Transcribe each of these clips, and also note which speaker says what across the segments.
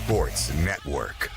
Speaker 1: Sports Network.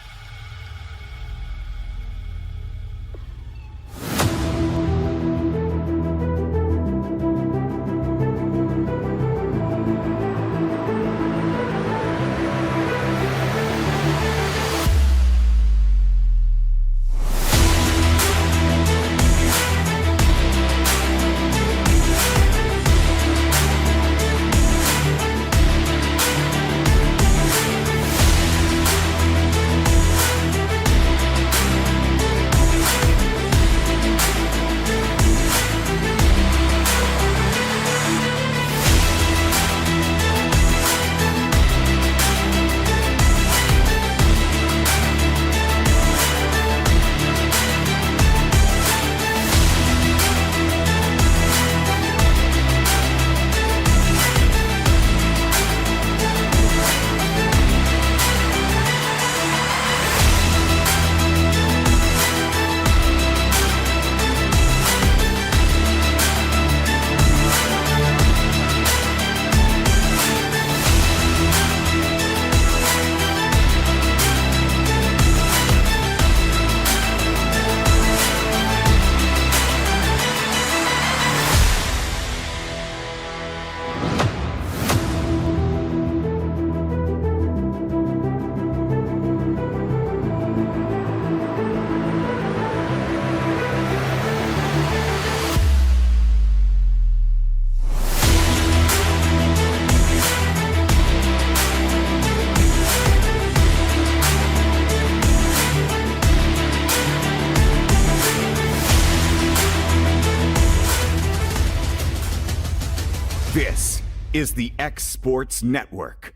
Speaker 1: This is the X Sports Network.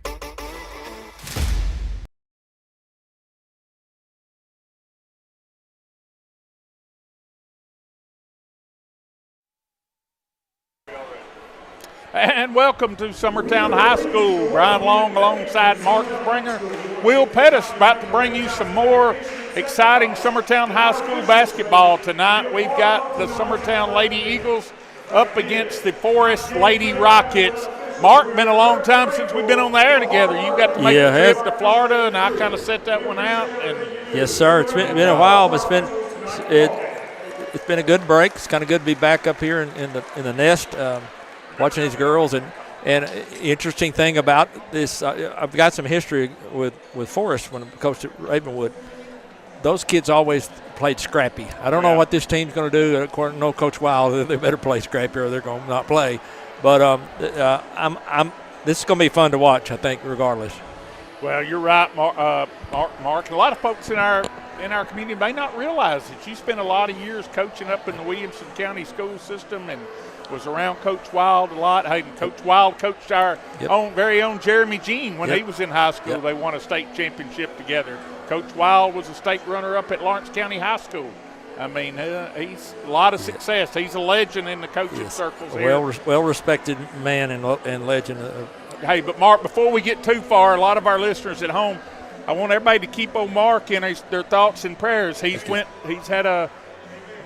Speaker 2: And welcome to Summertown High School. Brian Long alongside Mark Springer. Will Pettis about to bring you some more exciting Summertown High School basketball tonight. We've got the Summertown Lady Eagles up against the Forrest Lady Rockets. Mark, been a long time since we've been on the air together. You got to make the trip to Florida, and I kind of set that one out. And
Speaker 3: yes, sir. It's been a while, but it's been a good break. It's kind of good to be back up here in the nest, watching these girls. And interesting thing about this, I've got some history with Forrest when I coached at Ravenwood. Those kids always played scrappy. I don't know what this team's going to do. According to Coach Wild, they better play scrappy or they're going to not play. But this is going to be fun to watch, I think, regardless.
Speaker 2: Well, you're right, Mark. A lot of folks in our community may not realize that you spent a lot of years coaching up in the Williamson County school system and was around Coach Wild a lot. Hey, Coach Wild coached our very own Jeremy Jean when he was in high school. They won a state championship together. Coach Wild was a state runner-up at Lawrence County High School. I mean, he's a lot of success. He's a legend in the coaching circles here.
Speaker 3: Well-respected man and legend.
Speaker 2: Hey, but Mark, before we get too far, a lot of our listeners at home, I want everybody to keep on Mark in their thoughts and prayers. He's had a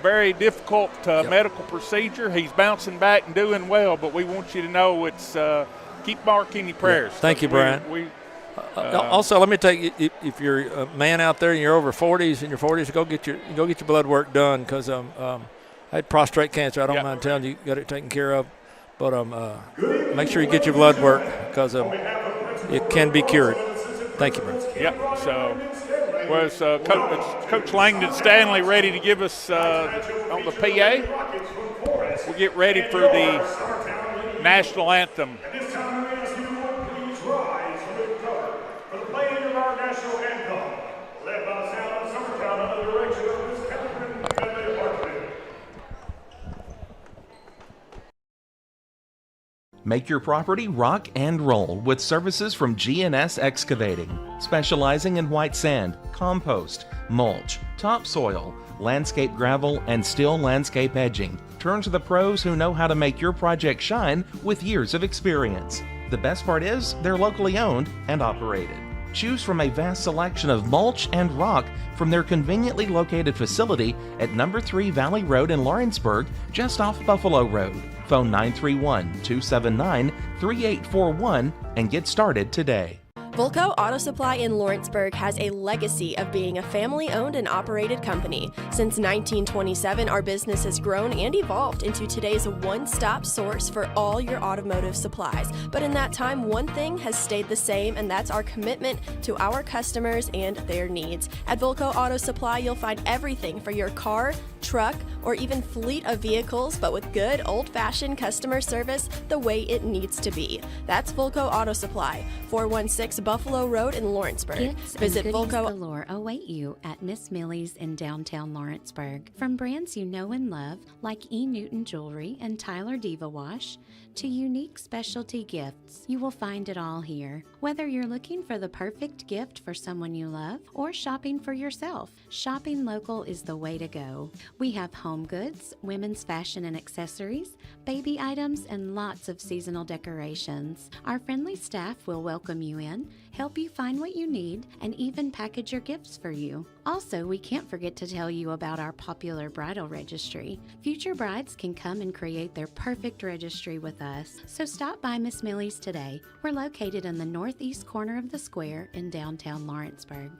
Speaker 2: very difficult medical procedure. He's bouncing back and doing well, but we want you to know it's keep Mark in your prayers.
Speaker 3: Thank you, Brian. Also, let me tell you, if you're a man out there and you're over 40s, go get your blood work done because I had prostate cancer. I don't mind telling you, got it taken care of. But make sure you get your blood work because it can be cured. Thank you, Brian.
Speaker 2: Yep. So was Coach Langdon Stanley ready to give us on the PA? We'll get ready for the national anthem.
Speaker 4: Make your property rock and roll with services from G&S Excavating, specializing in white sand, compost, mulch, topsoil, landscape gravel, and steel landscape edging. Turn to the pros who know how to make your project shine with years of experience. The best part is they're locally owned and operated. Choose from a vast selection of mulch and rock from their conveniently located facility at number 3 Valley Road in Lawrenceburg, just off Buffalo Road. Phone 931-279-3841 and get started today.
Speaker 5: Volco Auto Supply in Lawrenceburg has a legacy of being a family-owned and operated company. Since 1927, our business has grown and evolved into today's one-stop source for all your automotive supplies. But in that time, one thing has stayed the same, and that's our commitment to our customers and their needs. At Volco Auto Supply, you'll find everything for your car, truck, or even fleet of vehicles, but with good old-fashioned customer service the way it needs to be. That's Volco Auto Supply, 416 Buffalo Road in Lawrenceburg.
Speaker 6: Gifts
Speaker 5: Visit
Speaker 6: and goodies
Speaker 5: Volco.
Speaker 6: galore await you at Miss Millie's in downtown Lawrenceburg. From brands you know and love, like E. Newton Jewelry and Tyler Diva Wash, to unique specialty gifts, you will find it all here. Whether you're looking for the perfect gift for someone you love or shopping for yourself, shopping local is the way to go. We have home goods, women's fashion and accessories, baby items, and lots of seasonal decorations. Our friendly staff will welcome you in, help you find what you need, and even package your gifts for you. Also, we can't forget to tell you about our popular bridal registry. Future brides can come and create their perfect registry with us. So stop by Miss Millie's today. We're located in the northeast corner of the square in downtown Lawrenceburg.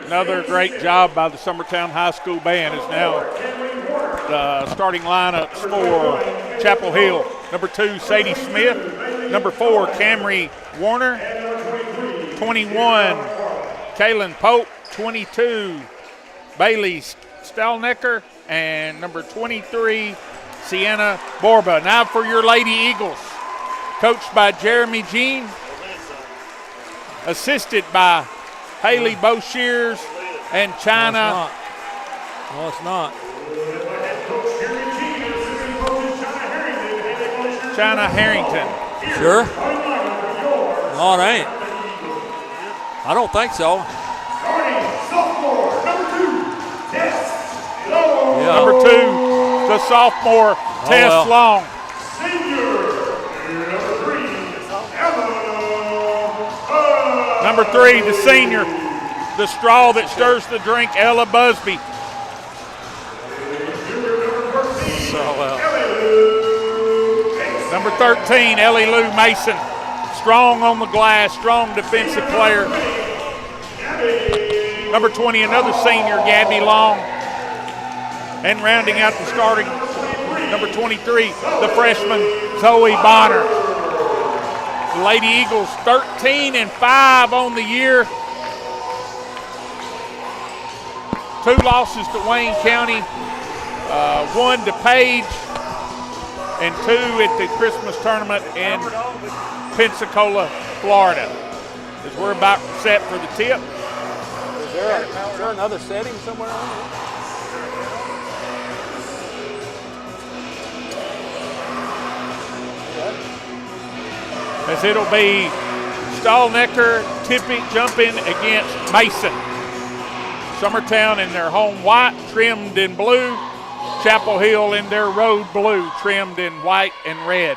Speaker 2: Another great job by the Summertown High School band is now the starting lineups for Chapel Hill. Number 2, Sadie Smith. Number 4, Camry Warner. 21, Kaylin Pope. 22, Bailey Stalnecker. And number 23, Sienna Borba. Now for your Lady Eagles, coached by Jeremy Jean, assisted by Haley Boshears and China.
Speaker 3: No, it's not.
Speaker 2: China Harrington.
Speaker 3: Sure? No, it ain't. I don't think so. Yeah.
Speaker 2: Number 2, the sophomore, Tess Long. Number 3, the senior, the straw that stirs the drink, Ella Busby. Number 13, Ellie Lou Mason. Strong on the glass, strong defensive player. Number 20, another senior, Gabby Long. And rounding out the starting, number 23, the freshman, Zoe Bonner. The Lady Eagles 13-5 on the year. 2 losses to Wayne County, 1 to Page, and 2 at the Christmas tournament in Pensacola, Florida. As we're about set for the tip.
Speaker 3: Is there another setting somewhere on it?
Speaker 2: As it'll be Stalnecker jumping against Mason. Summertown in their home white, trimmed in blue. Chapel Hill in their road blue, trimmed in white and red.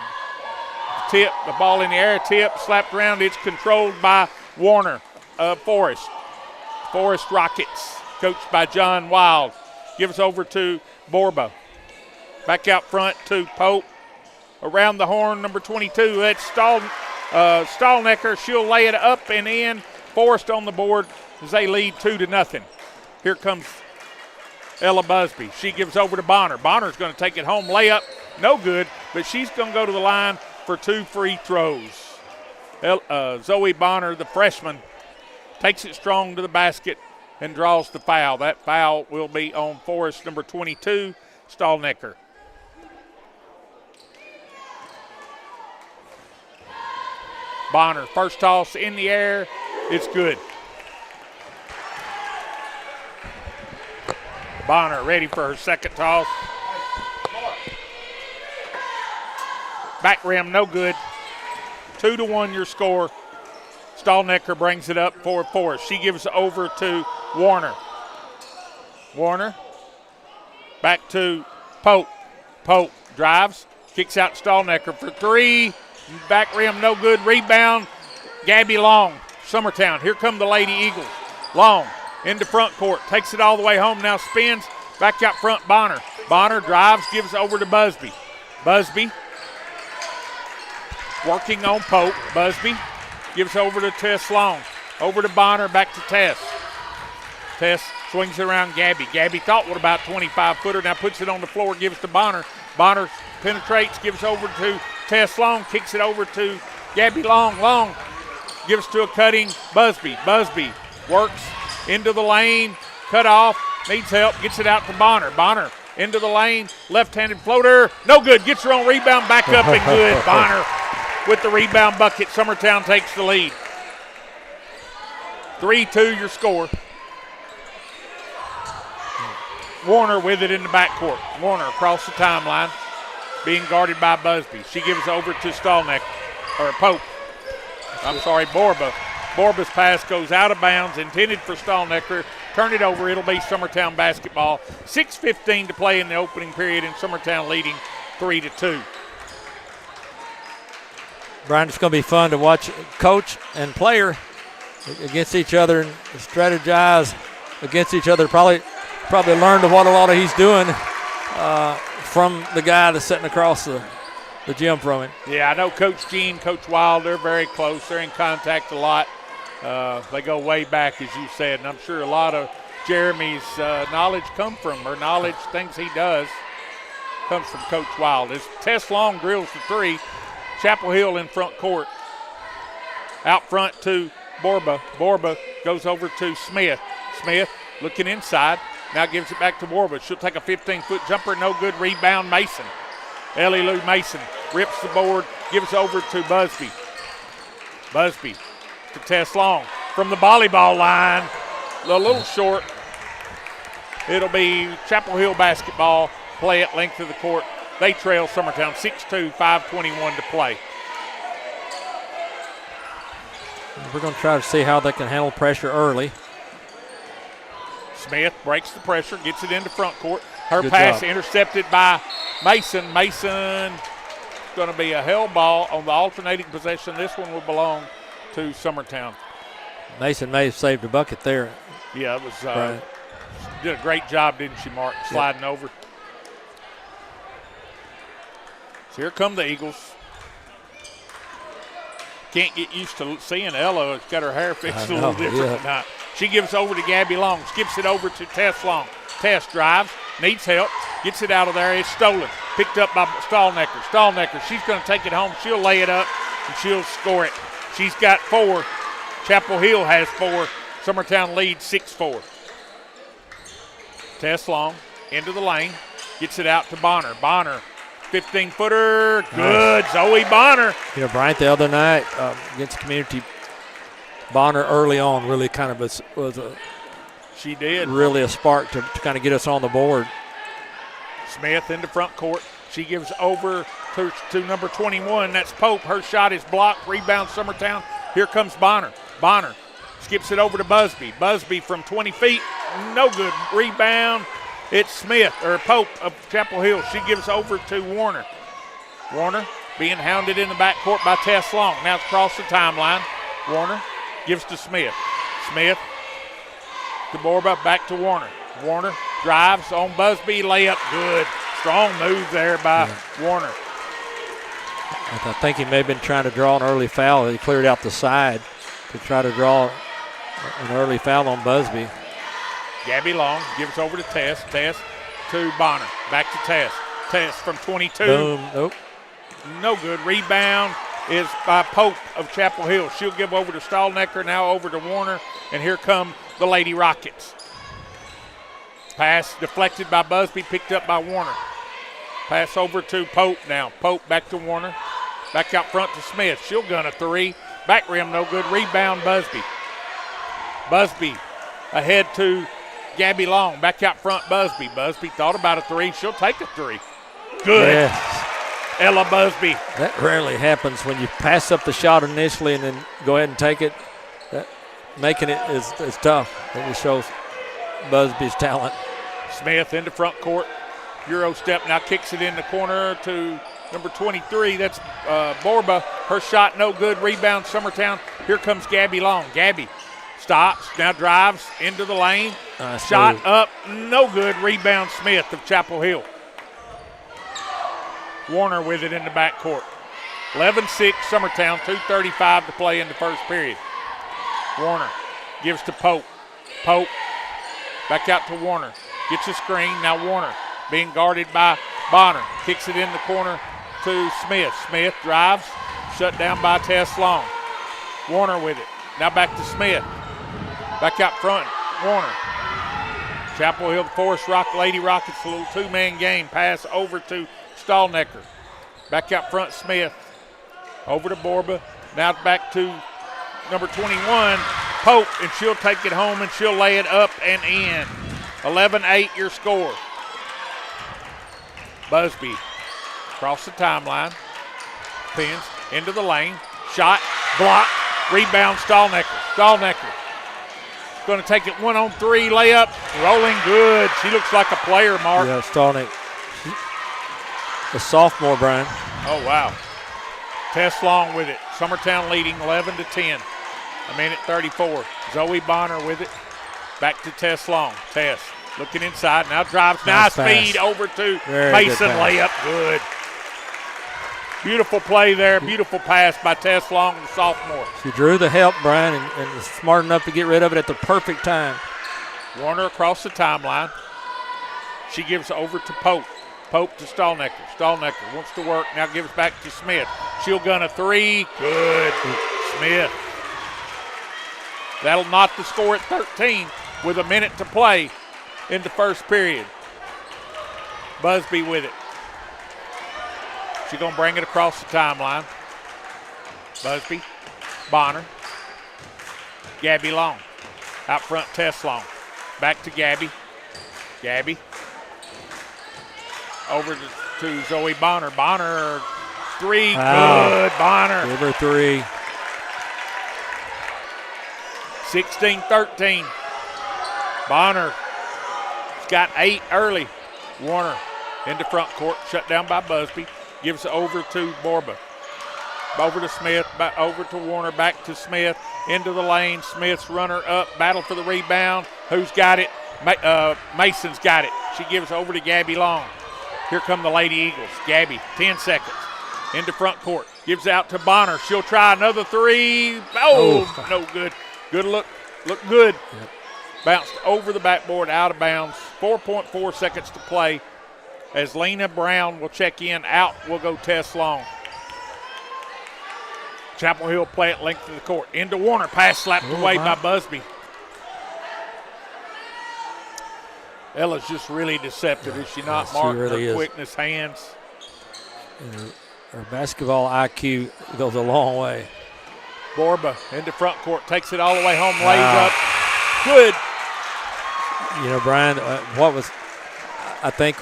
Speaker 2: Tip, the ball in the air, tip, slapped around. It's controlled by Warner of Forrest. Forrest Rockets, coached by John Wild. Gives over to Borba. Back out front to Pope. Around the horn, number 22, that's Stalnecker. She'll lay it up and in. Forrest on the board as they lead 2-0. Here comes Ella Busby. She gives over to Bonner. Bonner's going to take it home. Layup, no good, but she's going to go to the line for 2 free throws. Zoe Bonner, the freshman, takes it strong to the basket and draws the foul. That foul will be on Forrest, number 22, Stalnecker. Bonner, first toss in the air. It's good. Bonner ready for her second toss. Back rim, no good. 2-1 your score. Stalnecker brings it up for Forrest. She gives over to Warner. Warner. Back to Pope. Pope drives. Kicks out Stalnecker for 3. Back rim, no good. Rebound, Gabby Long. Summertown. Here come the Lady Eagles. Long into front court. Takes it all the way home. Now spins. Back out front, Bonner. Bonner drives, gives over to Busby. Busby working on Pope. Busby gives over to Tess Long. Over to Bonner, back to Tess. Tess swings it around Gabby. Gabby thought what about 25-footer, now puts it on the floor, gives to Bonner. Bonner penetrates, gives over to Tess Long, kicks it over to Gabby Long. Long gives to a cutting Busby. Busby works into the lane, cut off, needs help, gets it out to Bonner. Bonner into the lane, left-handed floater, no good, gets her own rebound, back up and good. Bonner with the rebound bucket. Summertown takes the lead. 3-2 your score. Warner with it in the backcourt. Warner across the timeline, being guarded by Busby. She gives over to Pope. I'm sorry, Borba. Borba's pass goes out of bounds, intended for Stallnecker. Turn it over. It'll be Summertown basketball. 6:15 to play in the opening period, and Summertown leading 3-2.
Speaker 3: Brian, it's going to be fun to watch coach and player against each other and strategize against each other. Probably learned what a lot of he's doing from the guy that's sitting across the gym from him.
Speaker 2: Yeah, I know Coach Gene, Coach Wild, they're very close. They're in contact a lot. They go way back, as you said, and I'm sure a lot of Jeremy's knowledge things he does, comes from Coach Wild. As Tess Long drills the three, Chapel Hill in front court. Out front to Borba. Borba goes over to Smith. Smith looking inside. Now gives it back to Borba. She'll take a 15-foot jumper. No good. Rebound Mason. Ellie Lou Mason rips the board. Gives over to Busby. Busby to Tess Long. From the volleyball line. A little short. It'll be Chapel Hill basketball. Play at length of the court. They trail Summertown 6-2, 5:21 to play.
Speaker 3: We're going to try to see how they can handle pressure early.
Speaker 2: Smith breaks the pressure, gets it into front court. Her
Speaker 3: Good
Speaker 2: pass
Speaker 3: job.
Speaker 2: intercepted by Mason. Mason going to be a held ball on the alternating possession. This one will belong to Summertown.
Speaker 3: Mason may have saved a bucket there.
Speaker 2: Yeah, it was
Speaker 3: Right.
Speaker 2: did a great job, didn't she, Mark? Sliding over. So here come the Eagles. Can't get used to seeing Ella. It's got her hair fixed a little different tonight. She gives over to Gabby Long, skips it over to Tess Long. Tess drives, needs help, gets it out of there. It's stolen. Picked up by Stallnecker. Stallnecker, she's going to take it home. She'll lay it up, and she'll score it. She's got 4. Chapel Hill has 4. Summertown leads 6-4. Tess Long into the lane, gets it out to Bonner. Bonner, 15-footer, good. Nice. Zoe Bonner.
Speaker 3: You know, Bryant, the other night against Community, Bonner early on really kind of was
Speaker 2: she did.
Speaker 3: Really a spark to kind of get us on the board.
Speaker 2: Smith into front court. She gives over to number 21. That's Pope. Her shot is blocked. Rebound Summertown. Here comes Bonner. Bonner skips it over to Busby. Busby from 20 feet. No good. Rebound. It's Smith, or Pope of Chapel Hill. She gives over to Warner. Warner being hounded in the backcourt by Tess Long. Now it's across the timeline. Warner gives to Smith. Smith to Borba, back to Warner. Warner drives on Busby, layup good. Strong move there by Warner.
Speaker 3: I think he may have been trying to draw an early foul. He cleared out the side to try to draw an early foul on Busby.
Speaker 2: Gabby Long gives over to Tess. Tess to Bonner. Back to Tess. Tess from 22.
Speaker 3: Boom. Nope.
Speaker 2: No good. Rebound is by Pope of Chapel Hill. She'll give over to Stallnecker, now over to Warner, and here come the Lady Rockets. Pass deflected by Busby, picked up by Warner. Pass over to Pope now. Pope back to Warner. Back out front to Smith. She'll gun a 3. Back rim, no good. Rebound, Busby. Busby ahead to Gabby Long. Back out front, Busby. Busby thought about a 3. She'll take a 3. Good.
Speaker 3: Yes.
Speaker 2: Ella Busby.
Speaker 3: That rarely happens when you pass up the shot initially and then go ahead and take it. Making it is tough. It just shows Busby's talent.
Speaker 2: Smith into front court. Euro step now kicks it in the corner to number 23. That's Borba. Her shot no good. Rebound Summertown. Here comes Gabby Long. Gabby stops, now drives into the lane. Shot up, no good. Rebound Smith of Chapel Hill. Warner with it in the backcourt. 11-6 Summertown, 2:35 to play in the first period. Warner gives to Pope. Pope back out to Warner. Gets a screen. Now Warner being guarded by Bonner. Kicks it in the corner to Smith. Smith drives. Shut down by Tess Long. Warner with it. Now back to Smith. Back out front. Warner. Chapel Hill, Forrest Lady Rockets, a little two-man game. Pass over to Stallnecker. Back out front, Smith. Over to Borba. Now back to number 21, Pope, and she'll take it home and she'll lay it up and in. 11-8 your score. Busby across the timeline. Pins into the lane. Shot, block, rebound, Stallnecker. Stallnecker going to take it 1-on-3, layup, rolling good. She looks like a player, Mark.
Speaker 3: Yeah, Stallnecker. A sophomore, Brian.
Speaker 2: Oh, wow. Tess Long with it. Summertown leading 11-10. 1:34. Zoe Bonner with it. Back to Tess Long. Tess looking inside. Now drives. Nice speed over to Mason. Layup good. Beautiful play there. Beautiful pass by Tess Long, the sophomore.
Speaker 3: She drew the help, Brian, and was smart enough to get rid of it at the perfect time.
Speaker 2: Warner across the timeline. She gives over to Pope. Pope to Stallnecker. Stallnecker wants to work. Now gives back to Smith. She'll gun a three. Good. Smith. That'll knot the score at 13 with a minute to play in the first period. Busby with it. She's going to bring it across the timeline. Busby. Bonner. Gabby Long. Out front, Tess Long. Back to Gabby. Gabby. Over to Zoe Bonner. Bonner, three. Wow. Good. Bonner.
Speaker 3: Give her three.
Speaker 2: 16-13. Bonner's got 8 early. Warner into front court, shut down by Busby. Gives over to Borba. Over to Smith, back over to Warner, back to Smith, into the lane. Smith's runner up, battle for the rebound. Who's got it? Mason's got it. She gives over to Gabby Long. Here come the Lady Eagles. Gabby, 10 seconds. Into front court. Gives out to Bonner. She'll try another three. Oh, no good. Good look. Look good. Yep. Bounced over the backboard, out of bounds. 4.4 seconds to play. As Lena Brown will check in. Out will go Tess Long. Chapel Hill play at length of the court. Into Warner. Pass slapped away by Busby. Ella's just really deceptive, is she not, Mark?
Speaker 3: Really
Speaker 2: her quickness, hands.
Speaker 3: Her basketball IQ goes a long way.
Speaker 2: Borba into front court, takes it all the way home, lays up. Good.
Speaker 3: You know, Brian, I think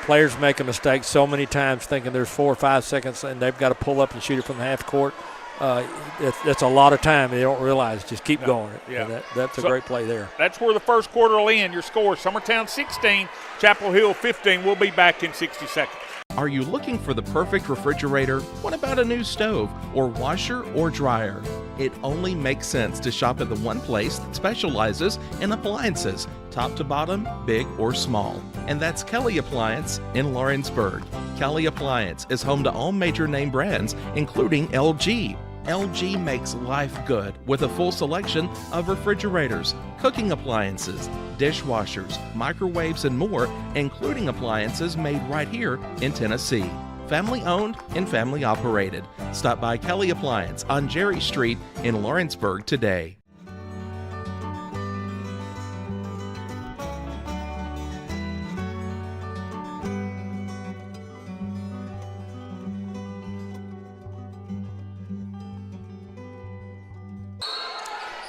Speaker 3: players make a mistake so many times thinking there's 4 or 5 seconds and they've got to pull up and shoot it from the half court. That's a lot of time. They don't realize. Just keep going.
Speaker 2: Yeah.
Speaker 3: That's a great play there.
Speaker 2: That's where the first quarter will end. Your score, Summertown 16, Chapel Hill 15. We'll be back in 60 seconds.
Speaker 4: Are you looking for the perfect refrigerator? What about a new stove or washer or dryer? It only makes sense to shop at the one place that specializes in appliances, top to bottom, big or small. And that's Kelly Appliance in Lawrenceburg. Kelly Appliance is home to all major name brands, including LG. LG makes life good with a full selection of refrigerators, cooking appliances, dishwashers, microwaves, and more, including appliances made right here in Tennessee. Family owned and family operated. Stop by Kelly Appliance on Jerry Street in Lawrenceburg today.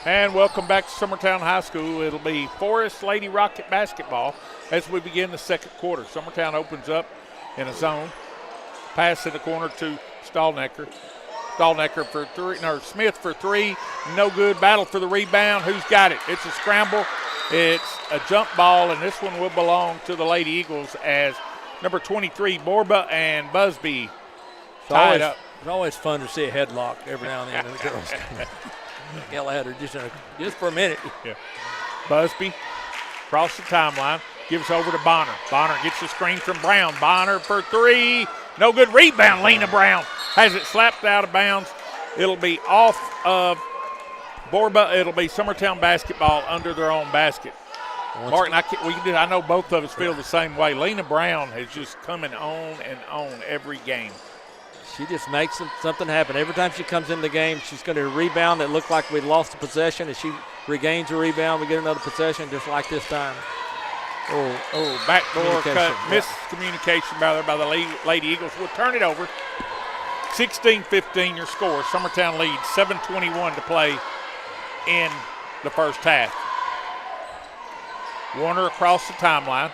Speaker 2: And welcome back to Summertown High School. It'll be Forrest Lady Rocket basketball as we begin the second quarter. Summertown opens up in a zone. Pass in the corner to Stallnecker. Stallnecker for three. No, Smith for three. No good. Battle for the rebound. Who's got it? It's a scramble. It's a jump ball, and this one will belong to the Lady Eagles as number 23, Borba and Busby tied up.
Speaker 3: It's always fun to see a headlock every now and then in the girls. Yell at her just for a minute.
Speaker 2: Yeah. Busby across the timeline, gives over to Bonner. Bonner gets the screen from Brown. Bonner for three. No good. Rebound. Lena Brown has it slapped out of bounds. It'll be off of Borba. It'll be Summertown basketball under their own basket. Martin, I know both of us feel the same way. Lena Brown is just coming on and on every game.
Speaker 3: She just makes something happen. Every time she comes in the game, she's going to rebound. It looked like we lost the possession, and she regains a rebound. We get another possession just like this time.
Speaker 2: Backdoor cut. Miscommunication by the Lady Eagles. We'll turn it over. 16-15 your score. Summertown leads. 7:21 to play in the first half. Warner across the timeline.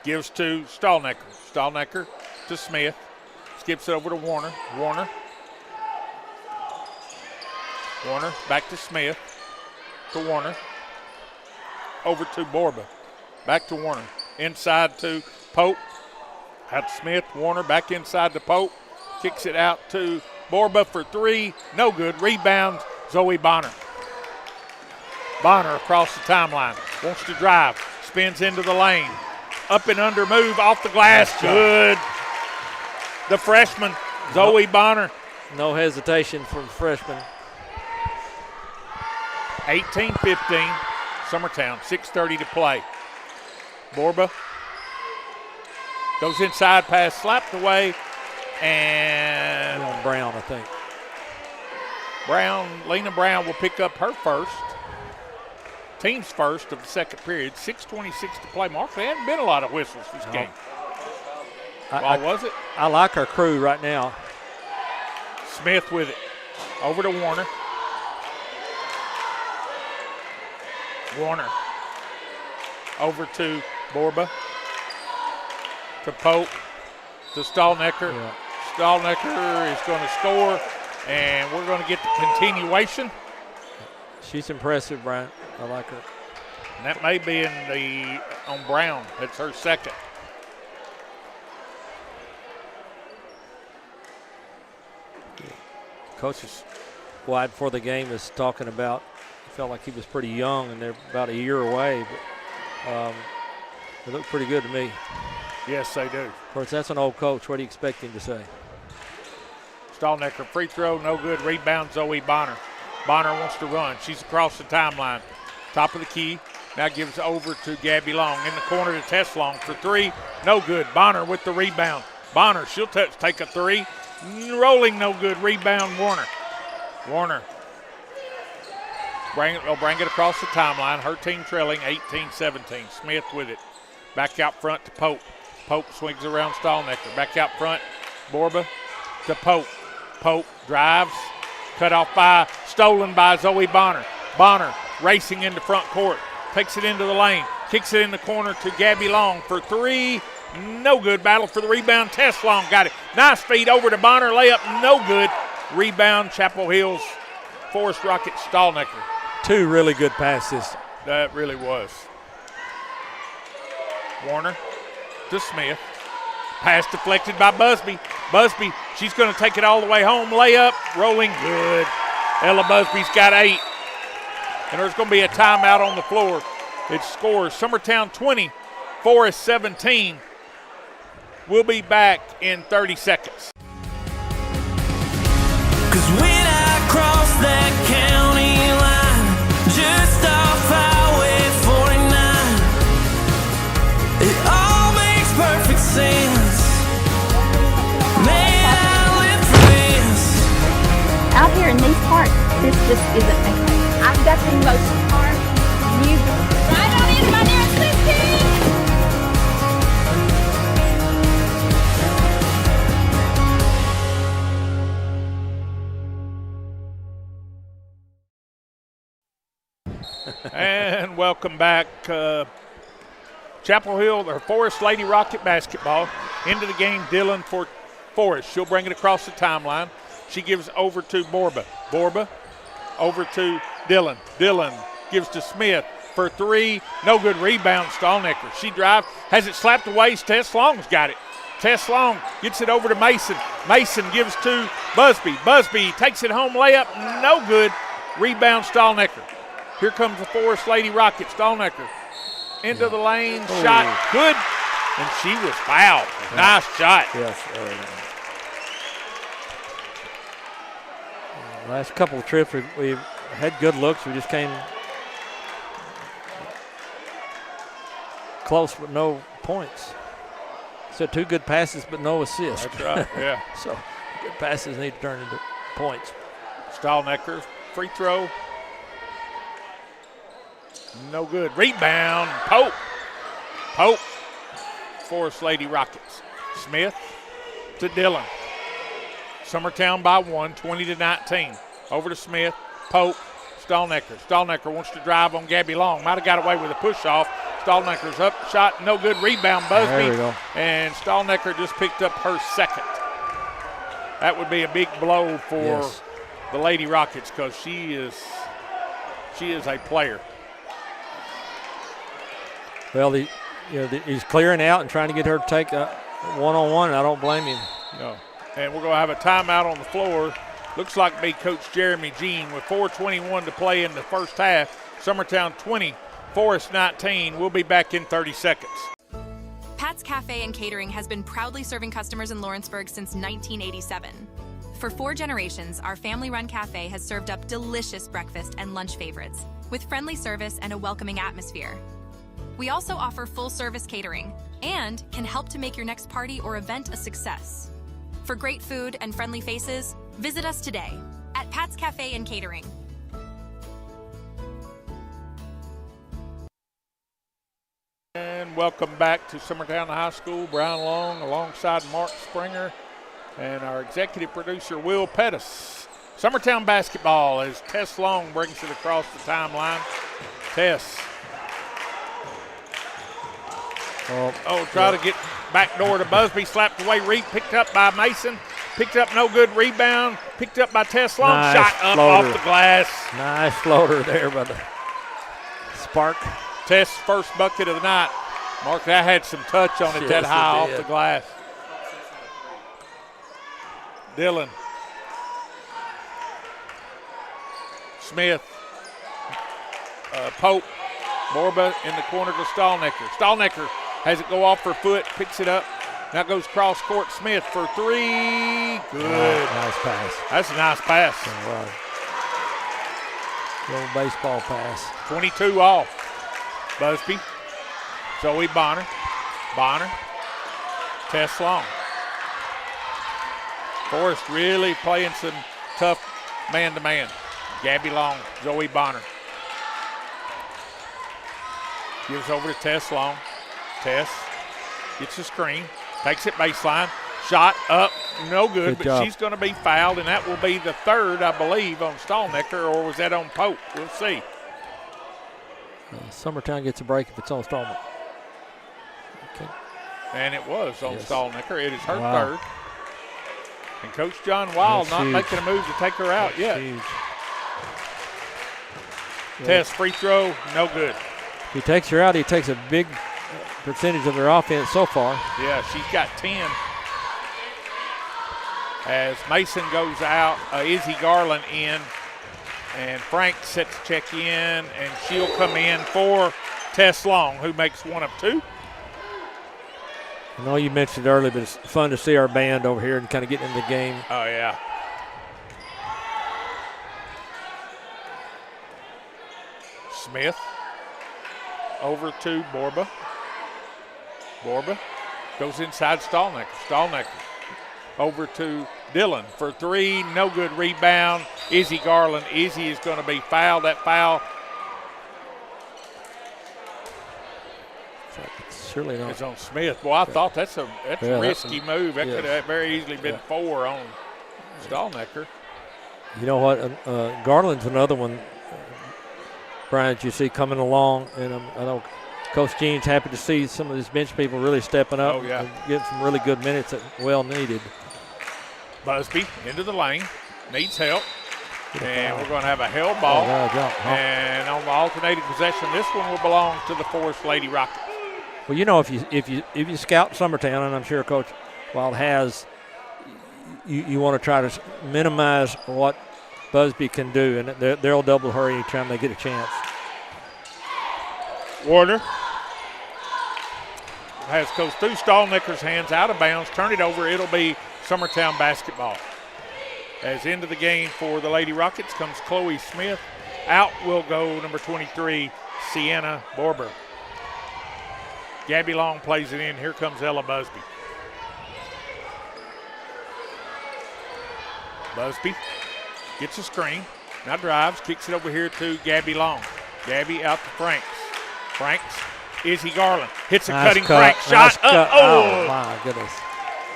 Speaker 2: Gives to Stallnecker. Stallnecker to Smith. Skips it over to Warner. Warner back to Smith. To Warner. Over to Borba. Back to Warner. Inside to Pope. Had Smith. Warner back inside to Pope. Kicks it out to Borba for three. No good. Rebound, Zoe Bonner. Bonner across the timeline. Wants to drive. Spins into the lane. Up and under move off the glass. Good. The freshman, Zoe Bonner.
Speaker 3: No hesitation from the freshman.
Speaker 2: 18-15. Summertown, 6:30 to play. Borba goes inside, pass slapped away, and
Speaker 3: Brown, I think.
Speaker 2: Lena Brown will pick up her first, team's first of the second period. 6:26 to play. Mark, there hadn't been a lot of whistles this game. Was it?
Speaker 3: I like our crew right now.
Speaker 2: Smith with it. Over to Warner. Warner over to Borba, to Pope, to Stallnecker.
Speaker 3: Yeah.
Speaker 2: Stallnecker is going to score, and we're going to get the continuation.
Speaker 3: She's impressive, Brian. I like her.
Speaker 2: And that may be on Brown. That's her second.
Speaker 3: Coach is wide before the game is talking about. Felt like he was pretty young, and they're about a year away, but they look pretty good to me.
Speaker 2: Yes, they do.
Speaker 3: Of course, that's an old coach. What do you expect him to say?
Speaker 2: Stallnecker, free throw, no good. Rebound, Zoe Bonner. Bonner wants to run. She's across the timeline. Top of the key. Now gives over to Gabby Long. In the corner to Tess Long for three. No good. Bonner with the rebound. Bonner, she'll take a three. Rolling, no good. Rebound, Warner. Warner. Bring it across the timeline. Her team trailing 18-17. Smith with it. Back out front to Pope. Pope swings around Stallnecker. Back out front. Borba to Pope. Pope drives. Cut off stolen by Zoe Bonner. Bonner racing into front court. Takes it into the lane. Kicks it in the corner to Gabby Long for three. No good. Battle for the rebound. Tess Long got it. Nice feed over to Bonner. Layup. No good. Rebound. Chapel Hill's Forrest Rocket Stallnecker.
Speaker 3: Two really good passes.
Speaker 2: That really was. Warner to Smith. Pass deflected by Busby. Busby, she's going to take it all the way home. Layup, rolling, good. Ella Busby's got 8. And there's going to be a timeout on the floor. It scores Summertown 20, Forrest 17. We'll be back in 30 seconds.
Speaker 7: 'Cause when I cross that county line, just off Highway 49, it all makes perfect sense. Man, I live for this.
Speaker 8: Out here in these parts, this just isn't okay. I've got the most park music. Right on in, my dearest Christy!
Speaker 2: And welcome back. Chapel Hill, or Forrest Lady Rocket basketball. Into the game, Dillon for Forrest. She'll bring it across the timeline. She gives over to Borba. Borba over to Dillon. Dillon gives to Smith for three. No good. Rebound, Stallnecker. She drives, has it slapped away. Tess Long's got it. Tess Long gets it over to Mason. Mason gives to Busby. Busby takes it home. Layup, no good. Rebound, Stallnecker. Here comes the Forrest Lady Rocket. Stallnecker into the lane. Shot good. and she was fouled. Nice shot.
Speaker 3: Yes. Last couple of trips, we've had good looks. We just came close, but no points. So 2 good passes, but no assists.
Speaker 2: That's right, yeah.
Speaker 3: So good passes need to turn into points.
Speaker 2: Stahlnecker, free throw. No good. Rebound, Pope. Forrest Lady Rockets. Smith to Dillon. Summertown by 1, 20-19. Over to Smith, Pope, Stahlnecker. Stahlnecker wants to drive on Gabby Long. Might have got away with a push-off. Stahlnecker's up, shot, no good. Rebound, Busby.
Speaker 3: There we go.
Speaker 2: And Stahlnecker just picked up her second. That would be a big blow for the Lady Rockets because she is a player.
Speaker 3: Well, he's clearing out and trying to get her to take a one-on-one, and I don't blame him.
Speaker 2: No. And we're going to have a timeout on the floor. Looks like me, Coach Jeremy Jean, with 4:21 to play in the first half. Summertown 20, Forrest 19. We'll be back in 30 seconds.
Speaker 9: Pat's Cafe and Catering has been proudly serving customers in Lawrenceburg since 1987. For 4 generations, our family-run cafe has served up delicious breakfast and lunch favorites with friendly service and a welcoming atmosphere. We also offer full-service catering and can help to make your next party or event a success. For great food and friendly faces, visit us today at Pat's Cafe and Catering.
Speaker 2: And welcome back to Summertown High School. Brian Long alongside Mark Springer and our executive producer, Will Pettis. Summertown basketball as Tess Long brings it across the timeline. Tess. Try to get back door to Busby, slapped away. Reed picked up by Mason, picked up no good. Rebound, picked up by Tess Long.
Speaker 3: Nice
Speaker 2: shot up
Speaker 3: floater.
Speaker 2: off the glass.
Speaker 3: Nice floater there by the Spark.
Speaker 2: Tess' first bucket of the night. Mark, that had some touch on it,
Speaker 3: Yes,
Speaker 2: that high
Speaker 3: it
Speaker 2: off
Speaker 3: did.
Speaker 2: the glass. Dillon. Smith. Pope. Borba in the corner to Stahlnecker. Stahlnecker has it go off her foot, picks it up. Now goes cross court. Smith for 3. Good.
Speaker 3: Nice pass.
Speaker 2: That's a nice pass.
Speaker 3: Little baseball pass.
Speaker 2: 22 off. Busby. Zoe Bonner. Tess Long. Forrest really playing some tough man-to-man. Gabby Long, Zoe Bonner. Gives over to Tess Long. Tess gets the screen, takes it baseline. Shot up, no good, but
Speaker 3: job.
Speaker 2: she's going to be fouled, and that will be the third, I believe, on Stahlnecker, or was that on Pope? We'll see.
Speaker 3: Summertown gets a break if it's on Stallman. Okay.
Speaker 2: And it was on
Speaker 3: Yes.
Speaker 2: Stahlnecker. It is her
Speaker 3: Wow.
Speaker 2: third. And Coach John Wild
Speaker 3: That's
Speaker 2: not
Speaker 3: huge.
Speaker 2: making a move to take her out
Speaker 3: That's
Speaker 2: yet.
Speaker 3: huge.
Speaker 2: Tess free throw, no good.
Speaker 3: If he takes her out, he takes a big percentage of their offense so far.
Speaker 2: Yeah, she's got 10. As Mason goes out, Izzy Garland in, and Frank sets check in, and she'll come in for Tess Long, who makes 1 of 2.
Speaker 3: I know you mentioned it earlier, but it's fun to see our band over here and kind of get into the game.
Speaker 2: Oh, yeah. Smith over to Borba. Borba goes inside Stahlnecker. Stahlnecker over to Dillon for 3. No good. Rebound. Izzy Garland. Izzy is going to be fouled. That foul
Speaker 3: It's surely not.
Speaker 2: is on Smith. Boy, I thought that's a risky move. That
Speaker 3: yes.
Speaker 2: could have very easily been 4 on Stahlnecker.
Speaker 3: You know what? Garland's another one, Brian, that you see coming along. And I know Coach Gene's happy to see some of his bench people really stepping up.
Speaker 2: Oh, yeah.
Speaker 3: And getting some really good minutes that well needed.
Speaker 2: Busby into the lane. Needs help. And we're going to have a held ball. And on the alternating possession, this one will belong to the Forrest Lady Rockets.
Speaker 3: Well, you know, if you scout Summertown, and I'm sure Coach Wild has, you want to try to minimize what Busby can do, and they'll double her anytime they get a chance.
Speaker 2: Warner goes through Stallnicker's hands, out of bounds, turn it over. It'll be Summertown basketball. As into the game for the Lady Rockets comes Chloe Smith. Out will go number 23, Sienna Borber. Gabby Long plays it in. Here comes Ella Busby. Busby gets a screen. Now drives, kicks it over here to Gabby Long. Gabby out to Franks. Franks, Izzy Garland hits a
Speaker 3: Nice
Speaker 2: cutting
Speaker 3: cut.
Speaker 2: Franks
Speaker 3: Nice
Speaker 2: shot.
Speaker 3: cut.
Speaker 2: Oh,
Speaker 3: my goodness.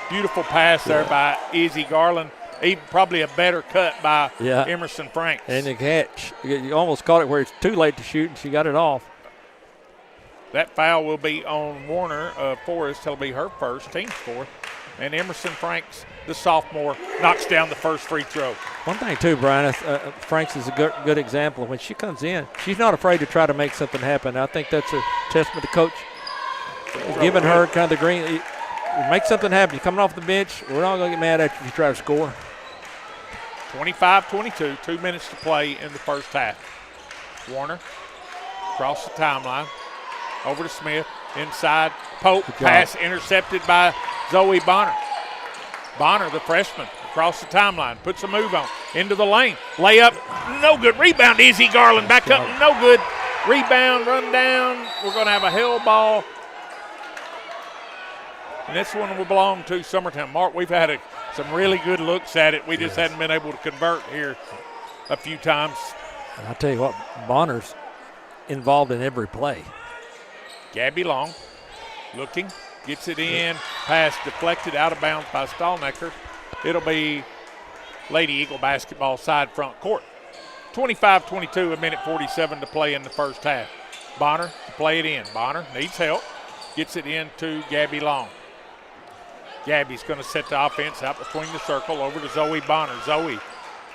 Speaker 2: beautiful pass there by Izzy Garland. Even probably a better cut by
Speaker 3: Yeah.
Speaker 2: Emerson Franks.
Speaker 3: And the catch. You almost caught it where it's too late to shoot, and she got it off.
Speaker 2: That foul will be on Warner of Forrest. It'll be her first, team's fourth. And Emerson Franks, the sophomore, knocks down the first free throw.
Speaker 3: One thing, too, Brian, Franks is a good example. When she comes in, she's not afraid to try to make something happen. I think that's a testament to Coach giving her kind of the green. Make something happen. You're coming off the bench. We're not going to get mad at you if you try to score.
Speaker 2: 25-22, 2 minutes to play in the first half. Warner across the timeline, over to Smith, inside, Pope, pass intercepted by Zoe Bonner. Bonner, the freshman, across the timeline, puts a move on, into the lane, layup, no good, rebound, Izzy Garland, back up, no good, rebound, run down, we're going to have a hell ball. And this one will belong to Summertown. Mark, we've had some really good looks at it. We just hadn't been able to convert here a few times.
Speaker 3: And I'll tell you what, Bonner's involved in every play.
Speaker 2: Gabby Long looking, gets it in, pass deflected out of bounds by Stallnecker. It'll be Lady Eagle basketball side front court. 25-22, a minute 47 to play in the first half. Bonner to play it in. Bonner needs help, gets it into Gabby Long. Gabby's going to set the offense out between the circle over to Zoe Bonner. Zoe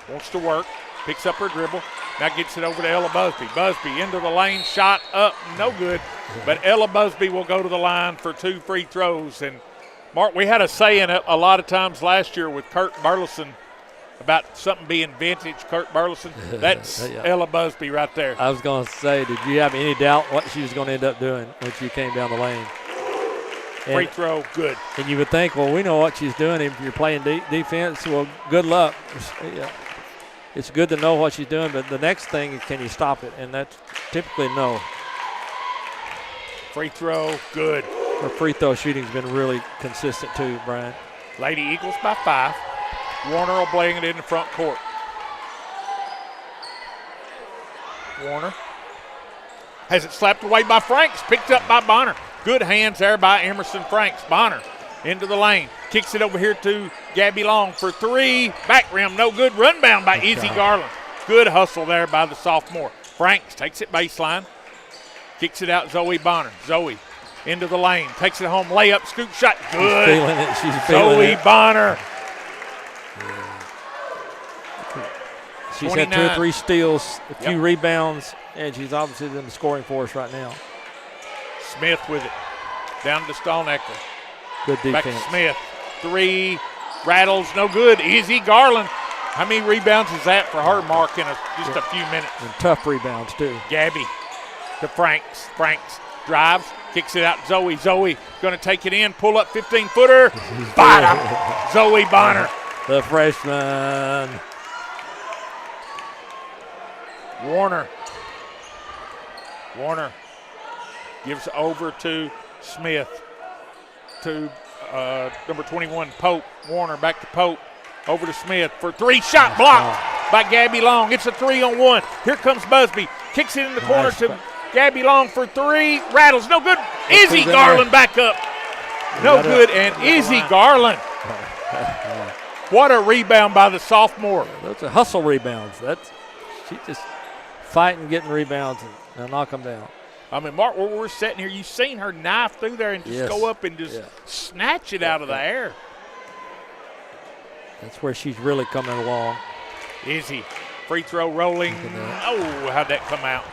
Speaker 2: wants to work, picks up her dribble, now gets it over to Ella Busby. Busby into the lane, shot up, no good. But Ella Busby will go to the line for 2 free throws. And, Mark, we had a saying a lot of times last year with Kurt Burleson about something being vintage, Kurt Burleson. That's Ella Busby right there.
Speaker 3: I was going to say, did you have any doubt what she was going to end up doing when she came down the lane?
Speaker 2: Free throw, good.
Speaker 3: And you would think, well, we know what she's doing. If you're playing defense, well, good luck. It's good to know what she's doing, but the next thing is, can you stop it? And that's typically no.
Speaker 2: Free throw, good.
Speaker 3: Her free throw shooting's been really consistent too, Brian.
Speaker 2: Lady Eagles by 5. Warner will bring it in the front court. Warner has it slapped away by Franks, picked up by Bonner. Good hands there by Emerson Franks. Bonner into the lane, kicks it over here to Gabby Long for 3. Back rim, no good. Run bound by Izzy Garland. Good hustle there by the sophomore. Franks takes it baseline, kicks it out Zoe Bonner. Zoe into the lane, takes it home, layup, scoop shot, good.
Speaker 3: She's feeling it. She's feeling
Speaker 2: Zoe
Speaker 3: it.
Speaker 2: Bonner.
Speaker 3: She's
Speaker 2: 29.
Speaker 3: had 2 or 3 steals, a few rebounds, and she's obviously in the scoring for us right now.
Speaker 2: Smith with it, down to Stallnecker.
Speaker 3: Good defense.
Speaker 2: Back to Smith, 3, rattles, no good. Izzy Garland. How many rebounds is that for her, Mark, in just a few minutes?
Speaker 3: And tough rebounds, too.
Speaker 2: Gabby to Franks. Franks drives, kicks it out. Zoe going to take it in, pull up 15-footer. Bottom. Zoe Bonner.
Speaker 3: The freshman.
Speaker 2: Warner gives over to Smith, to number 21, Pope. Warner back to Pope, over to Smith for 3. Shot blocked by Gabby Long. It's a 3-on-1. Here comes Busby. Kicks it in the corner to Gabby Long for 3. Rattles, no good. Izzy Garland back up. No good, and Izzy Garland. What a rebound by the sophomore.
Speaker 3: Those are hustle rebounds. She's just fighting, getting rebounds, and knock them down.
Speaker 2: I mean, Mark, where we're sitting here, you've seen her knife through there and just go up and just snatch it out of the air.
Speaker 3: That's where she's really coming along.
Speaker 2: Izzy, free throw rolling. Oh, how'd that come out?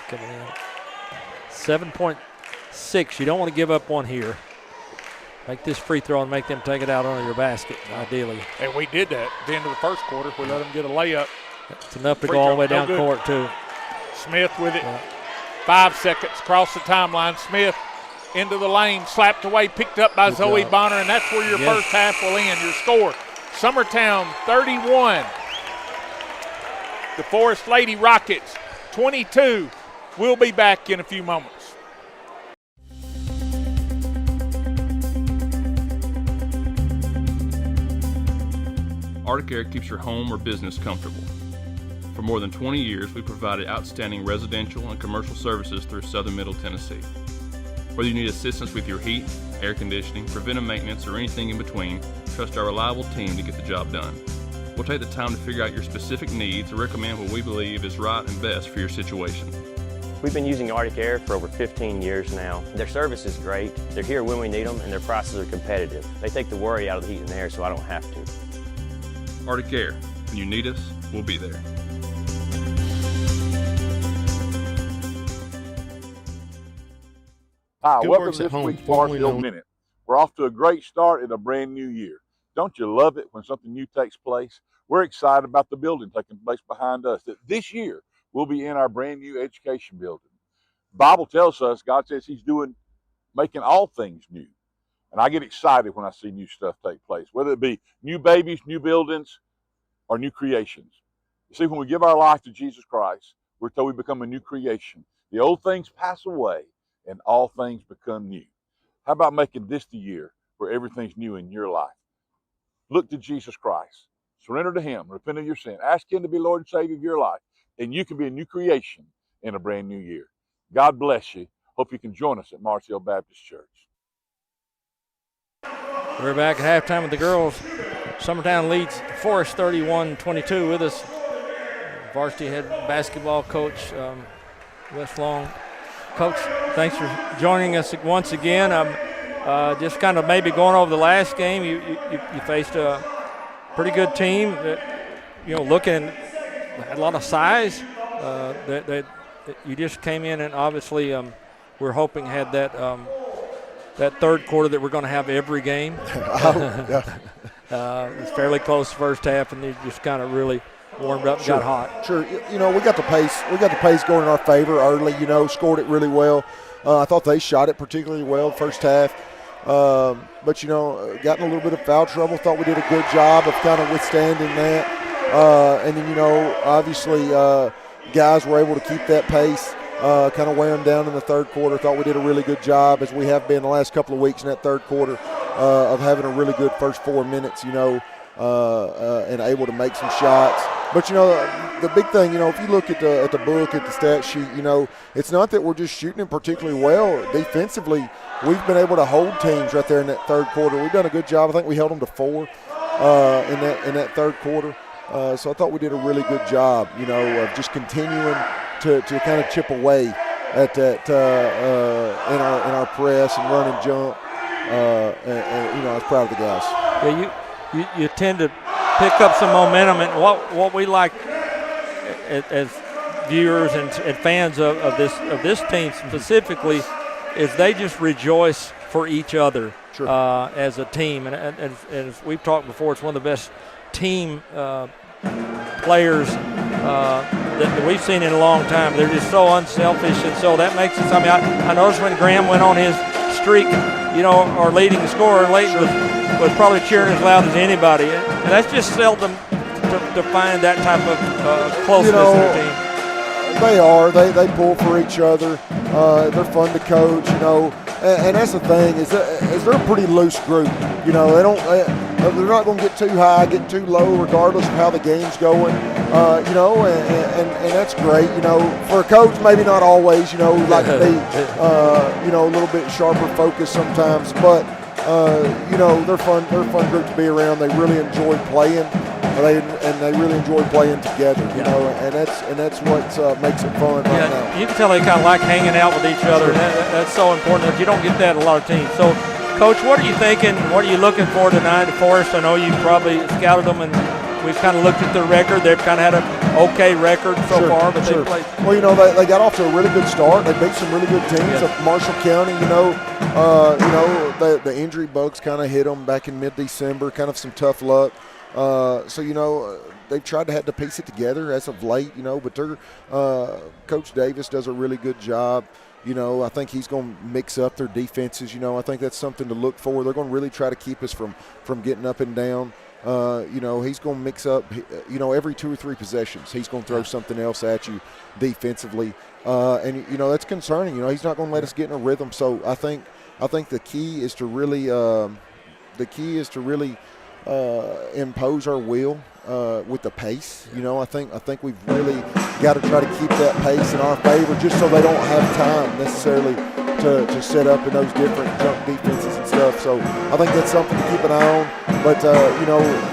Speaker 3: Coming in. 7.6. You don't want to give up one here. Make this free throw and make them take it out under your basket, ideally.
Speaker 2: And we did that at the end of the first quarter. We let them get a layup.
Speaker 3: It's enough to go all the way down court, too.
Speaker 2: Smith with it. 5 seconds, across the timeline. Smith into the lane, slapped away, picked up by Zoe Bonner, and that's where your first half will end. Your score, Summertown 31. The Forrest Lady Rockets 22. We'll be back in a few moments.
Speaker 10: Arctic Air keeps your home or business comfortable. For more than 20 years, we provided outstanding residential and commercial services through Southern Middle Tennessee. Whether you need assistance with your heat, air conditioning, preventive maintenance, or anything in between, trust our reliable team to get the job done. We'll take the time to figure out your specific needs and recommend what we believe is right and best for your situation.
Speaker 11: We've been using Arctic Air for over 15 years now. Their service is great, they're here when we need them, and their prices are competitive. They take the worry out of the heat and air so I don't have to.
Speaker 10: Arctic Air, when you need us, we'll be there.
Speaker 12: Hi, welcome to this week's Barstow Minute. We're off to a great start in a brand new year. Don't you love it when something new takes place? We're excited about the building taking place behind us. That this year we'll be in our brand new education building. The Bible tells us, God says He's making all things new. And I get excited when I see new stuff take place, whether it be new babies, new buildings, or new creations. You see, when we give our life to Jesus Christ, we're told we become a new creation. The old things pass away and all things become new. How about making this the year where everything's new in your life? Look to Jesus Christ. Surrender to Him. Repent of your sin. Ask Him to be Lord and Savior of your life. And you can be a new creation in a brand new year. God bless you. Hope you can join us at Mars Hill Baptist Church.
Speaker 3: We're back at halftime with the girls. Summertown leads Forrest 31-22. With us, varsity head basketball coach Wes Long. Coach, thanks for joining us once again. Just kind of maybe going over the last game, you faced a pretty good team that, looking had a lot of size. That you just came in and obviously we're hoping had that third quarter that we're going to have every game. It's fairly close first half, and they just kind of really warmed up and got hot.
Speaker 13: Sure. We got the pace. We got the pace going in our favor early. Scored it really well. I thought they shot it particularly well first half. But got in a little bit of foul trouble. Thought we did a good job of kind of withstanding that. And then obviously guys were able to keep that pace. Kind of wear them down in the third quarter. Thought we did a really good job, as we have been the last couple of weeks in that third quarter, of having a really good first 4 minutes. And able to make some shots. But, the big thing, if you look at the book, at the stat sheet, it's not that we're just shooting it particularly well. Defensively, we've been able to hold teams right there in that third quarter. We've done a good job. I think we held them to 4 in that third quarter. So I thought we did a really good job, of just continuing to kind of chip away at that in our press and run and jump. And I was proud of the guys.
Speaker 3: Yeah, you tend to pick up some momentum, and what we like as viewers and fans of this team specifically is they just rejoice for each other.
Speaker 13: Sure.
Speaker 3: As a team, and as we've talked before, it's one of the best team players that we've seen in a long time. They're just so unselfish, and so that makes it something. I noticed when Graham went on his streak, our leading scorer, Leighton was probably cheering as loud as anybody, and that's just seldom to find that type of closeness in a team.
Speaker 13: They are. They pull for each other. They're fun to coach, and that's the thing is they're a pretty loose group. They're not going to get too high, get too low, regardless of how the game's going. And that's great. For a coach, maybe not always. Like to be, a little bit sharper focus sometimes. But they're fun. They're a fun group to be around. They really enjoy playing. They really enjoy playing together. And that's what makes it fun right now.
Speaker 3: You can tell they kind of like hanging out with each other. That's so important. You don't get that in a lot of teams. So, Coach, what are you thinking? What are you looking for tonight at Forrest? I know you probably scouted them, and we've kind of looked at their record. They've kind of had an okay record so far, but they played.
Speaker 13: Well, they got off to a really good start. They beat some really good teams. Marshall County, the injury bugs kind of hit them back in mid-December. Kind of some tough luck. So they've tried to piece it together as of late, but Coach Davis does a really good job. I think he's going to mix up their defenses. I think that's something to look for. They're going to really try to keep us from getting up and down. He's going to mix up, every 2 or 3 possessions. He's going to throw something else at you defensively. And that's concerning. He's not going to let us get in a rhythm. So I think the key is to really impose our will with the pace. I think we've really got to try to keep that pace in our favor, just so they don't have time necessarily to set up in those different jump defenses and stuff. So I think that's something to keep an eye on. But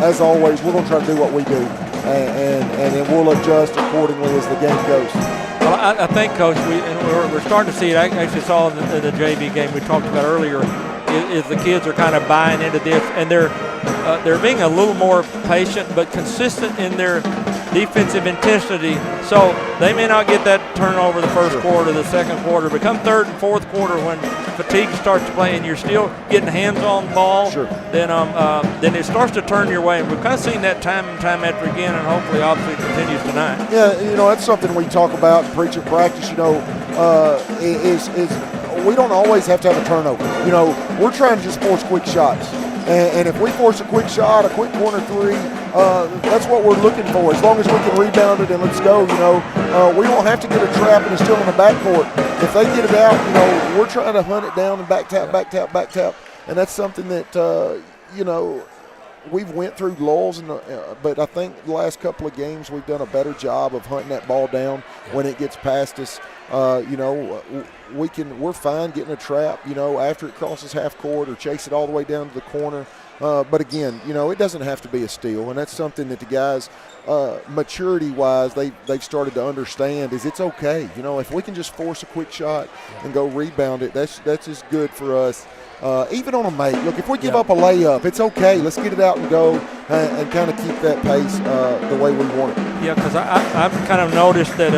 Speaker 13: as always, we're going to try to do what we do, and then we'll adjust accordingly as the game goes.
Speaker 3: Well, I think, Coach, we're starting to see it. I actually saw in the JV game we talked about earlier, is the kids are kind of buying into this, and they're being a little more patient but consistent in their defensive intensity. So they may not get that turnover the first quarter, the second quarter, but come third and fourth quarter when fatigue starts to play and you're still getting hands on the ball, then it starts to turn your way. And we've kind of seen that time and time after again, and hopefully obviously it continues tonight.
Speaker 13: Yeah, that's something we talk about in preach and practice, is we don't always have to have a turnover. We're trying to just force quick shots. And if we force a quick shot, a quick corner 3, that's what we're looking for. As long as we can rebound it and let's go, we don't have to get a trap and it's still in the backcourt. If they get it out, we're trying to hunt it down and back tap. And that's something that, we've went through lulls, but I think the last couple of games we've done a better job of hunting that ball down when it gets past us. We're fine getting a trap, after it crosses half court or chase it all the way down to the corner. But again, it doesn't have to be a steal, and that's something that the guys, maturity-wise, they've started to understand. Is it's okay, if we can just force a quick shot and go rebound it, that's just good for us. Even on a make, look, if we give up a layup, it's okay. Let's get it out and go and kind of keep that pace the way we want it.
Speaker 3: Yeah, because I've kind of noticed that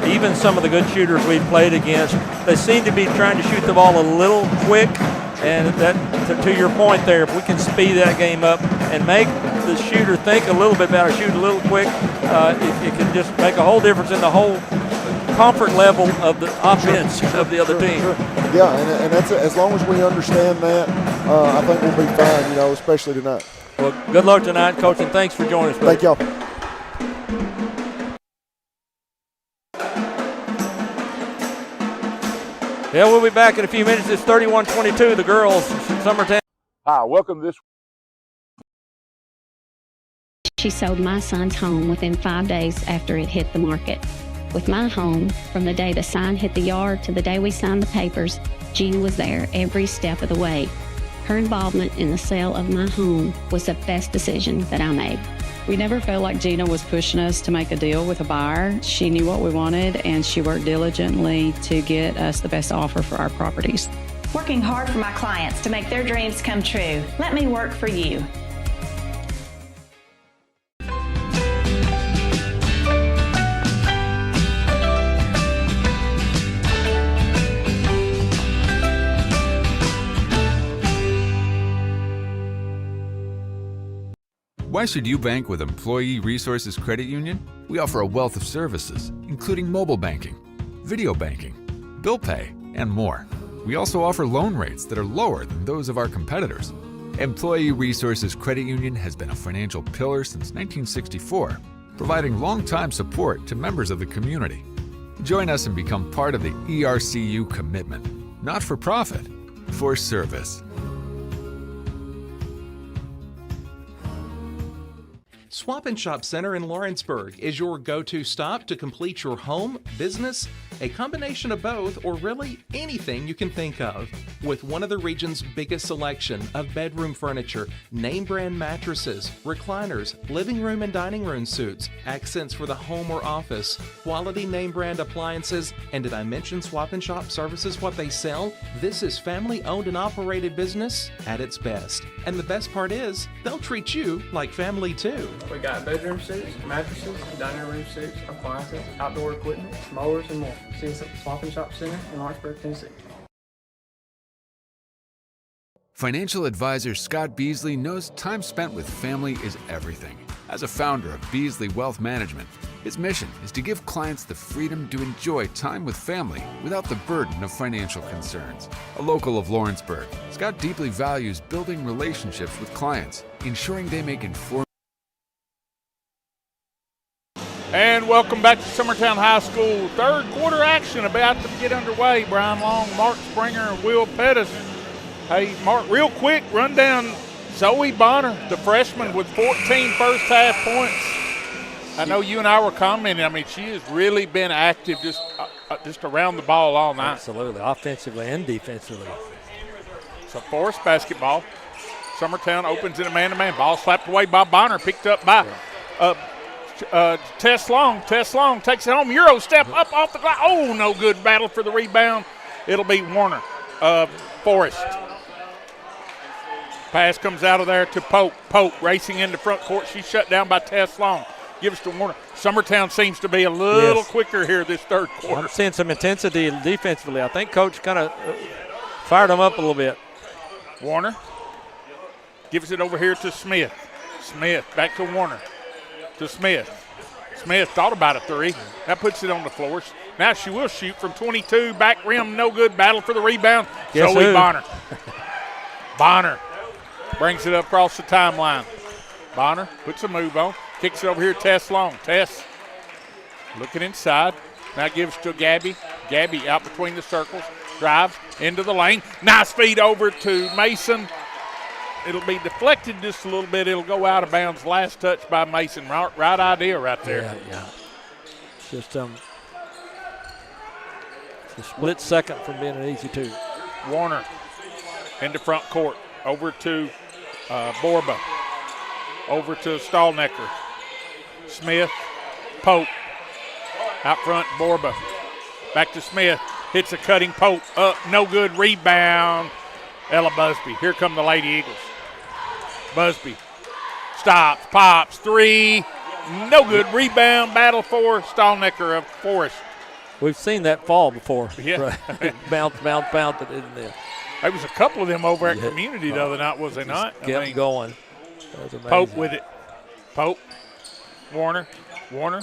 Speaker 3: even some of the good shooters we've played against, they seem to be trying to shoot the ball a little quick. And that, to your point there, if we can speed that game up and make the shooter think a little bit better, shoot a little quick, it can just make a whole difference in the whole comfort level of the offense of the other team.
Speaker 13: Sure. Yeah, and that's as long as we understand that, I think we'll be fine, especially tonight.
Speaker 3: Well, good luck tonight, Coach, and thanks for joining us.
Speaker 13: Thank y'all.
Speaker 3: Yeah, we'll be back in a few minutes. It's 31-22, the girls, Summertown.
Speaker 12: Hi, welcome to this.
Speaker 6: She sold my son's home within 5 days after it hit the market. With my home, from the day the sign hit the yard to the day we signed the papers, Jean was there every step of the way. Her involvement in the sale of my home was the best decision that I made.
Speaker 14: We never felt like Gina was pushing us to make a deal with a buyer. She knew what we wanted, and she worked diligently to get us the best offer for our properties.
Speaker 8: Working hard for my clients to make their dreams come true. Let me work for you.
Speaker 15: Why should you bank with Employee Resources Credit Union? We offer a wealth of services, including mobile banking, video banking, bill pay, and more. We also offer loan rates that are lower than those of our competitors. Employee Resources Credit Union has been a financial pillar since 1964, providing long-time support to members of the community. Join us and become part of the ERCU commitment, not for profit, for service.
Speaker 4: Swap and Shop Center in Lawrenceburg is your go-to stop to complete your home, business, a combination of both, or really anything you can think of. With one of the region's biggest selection of bedroom furniture, name brand mattresses, recliners, living room and dining room suites, accents for the home or office, quality name brand appliances, and did I mention Swap and Shop services what they sell? This is family owned and operated business at its best. And the best part is, they'll treat you like family too.
Speaker 16: We got bedroom suites, mattresses, dining room suites, appliances, outdoor equipment, mowers, and more. See us at the Swap and Shop Center in Lawrenceburg, Tennessee.
Speaker 15: Financial advisor Scott Beasley knows time spent with family is everything. As a founder of Beasley Wealth Management, his mission is to give clients the freedom to enjoy time with family without the burden of financial concerns. A local of Lawrenceburg, Scott deeply values building relationships with clients, ensuring they make informed.
Speaker 2: And welcome back to Summertown High School. Third quarter action about to get underway. Brian Long, Mark Springer, and Will Pettis. Hey, Mark, real quick, run down Zoe Bonner, the freshman, with 14 first-half points. I know you and I were commenting. I mean, she has really been active just around the ball all night.
Speaker 3: Absolutely, offensively and defensively.
Speaker 2: So Forrest basketball. Summertown opens in a man-to-man. Ball slapped away by Bonner, picked up by Tess Long. Tess Long takes it home. Euro step up off the glass. Oh, no good. Battle for the rebound. It'll be Warner. Forrest. Pass comes out of there to Pope. Pope racing into front court. She's shut down by Tess Long. Gives to Warner. Summertown seems to be a little quicker here this third quarter.
Speaker 3: I'm seeing some intensity defensively. I think Coach kind of fired them up a little bit.
Speaker 2: Warner gives it over here to Smith. Smith back to Warner. To Smith. Smith thought about a three. That puts it on the floor. Now she will shoot from 22. Back rim, no good. Battle for the rebound.
Speaker 3: Guess
Speaker 2: Zoe
Speaker 3: who?
Speaker 2: Bonner. Bonner brings it up across the timeline. Bonner puts a move on. Kicks it over here to Tess Long. Tess looking inside. Now gives to Gabby. Gabby out between the circles. Drives into the lane. Nice feed over to Mason. It'll be deflected just a little bit. It'll go out of bounds. Last touch by Mason. Right idea right there.
Speaker 3: Yeah. Just it's a split second from being an easy two.
Speaker 2: Warner into front court. Over to Borba. Over to Stallnecker. Smith. Pope. Out front, Borba. Back to Smith. Hits a cutting Pope. Up, no good. Rebound. Ella Busby. Here come the Lady Eagles. Busby stops, pops, three. No good. Rebound. Battle for Stallnecker of Forrest.
Speaker 3: We've seen that fall before.
Speaker 2: Yeah.
Speaker 3: Right. bounce, but it didn't.
Speaker 2: There was a couple of them over at Community the other night, was they not?
Speaker 3: Kept going. That was amazing.
Speaker 2: Pope with it. Pope. Warner. Warner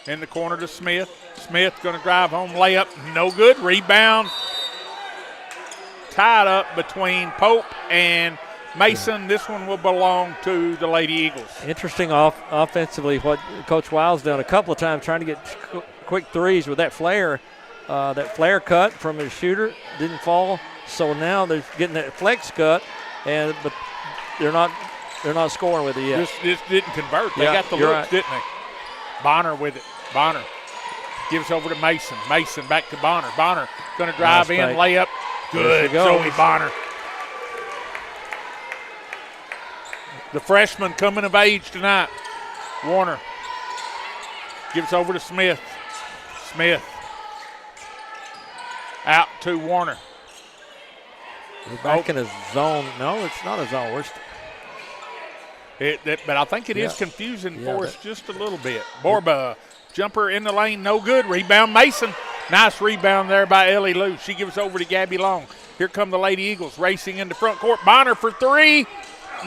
Speaker 2: in the corner to Smith. Smith going to drive home, layup. No good. Rebound. Tied up between Pope and Mason. This one will belong to the Lady Eagles.
Speaker 3: Interesting offensively what Coach Wild's done a couple of times trying to get quick threes with that flare. That flare cut from his shooter didn't fall. So now they're getting that flex cut, but they're not scoring with it yet.
Speaker 2: This didn't convert. They got the looks, right. Didn't they? Bonner with it. Bonner gives over to Mason. Mason back to Bonner. Bonner going to drive in, layup. Good. Zoe Bonner. The freshman coming of age tonight. Warner gives over to Smith. Smith out to Warner.
Speaker 3: We're back in a zone. No, it's not a zone.
Speaker 2: But I think it is confusing for us just a little bit. Borba, jumper in the lane, no good. Rebound, Mason. Nice rebound there by Ellie Lou. She gives over to Gabby Long. Here come the Lady Eagles racing into front court. Bonner for three.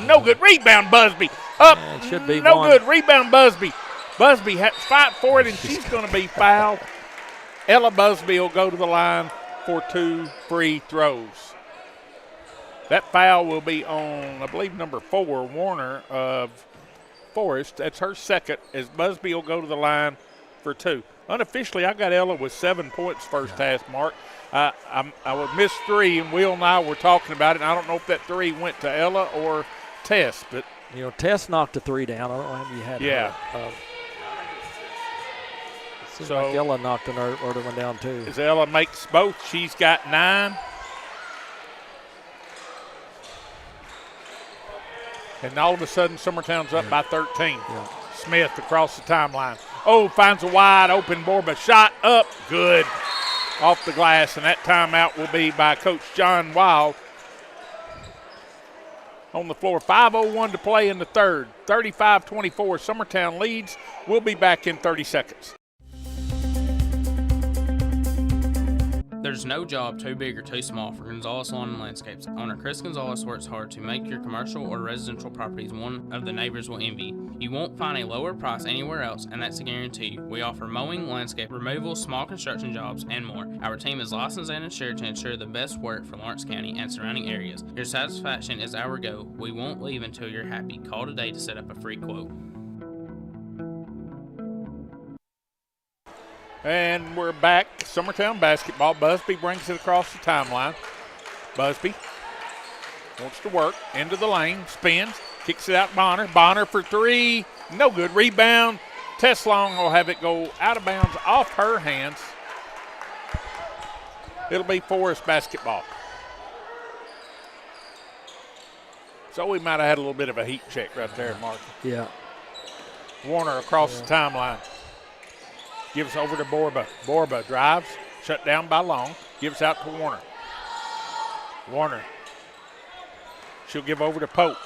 Speaker 2: No good. Rebound, Busby. Up.
Speaker 3: Yeah, it should be
Speaker 2: no
Speaker 3: one.
Speaker 2: Good. Rebound, Busby. Busby fight for it, and she's going to be fouled. Ella Busby will go to the line for 2 free throws. That foul will be on, I believe, number 4, Warner of Forrest. That's her second, as Busby will go to the line for 2. Unofficially, I got Ella with 7 points first half, Mark. I would miss 3, and Will and I were talking about it, and I don't know if that 3 went to Ella or Tess. But
Speaker 3: Tess knocked a 3 down. I don't know how you had her. Seems like Ella knocked another one down, too.
Speaker 2: As Ella makes both, she's got 9. And all of a sudden, Summertown's up by 13.
Speaker 3: Yeah.
Speaker 2: Smith across the timeline. Oh, finds a wide open Borba. Shot up. Good. Off the glass. And that timeout will be by Coach John Wild. On the floor, 5:01 to play in the third. 35-24. Summertown leads. We'll be back in 30 seconds.
Speaker 17: There's There's no job too big or too small for Gonzalez Lawn and Landscapes. Owner Chris Gonzalez works hard to make your commercial or residential properties one of the neighbors will envy. You won't find a lower price anywhere else, and that's a guarantee. We offer mowing, landscape removal, small construction jobs, and more. Our team is licensed and insured to ensure the best work for Lawrence County and surrounding areas. Your satisfaction is our goal. We won't leave until you're happy. Call today to set up a free quote.
Speaker 2: And we're back. Summertown basketball. Busby brings it across the timeline. Busby wants to work into the lane, spins, kicks it out Bonner. Bonner for three. No good. Rebound. Tess Long will have it go out of bounds off her hands. It'll be Forrest basketball. So we might have had a little bit of a heat check right there, Mark.
Speaker 3: Yeah.
Speaker 2: Warner across the timeline. Gives over to Borba. Borba drives, shut down by Long. Gives out to Warner. Warner. She'll give over to Pope.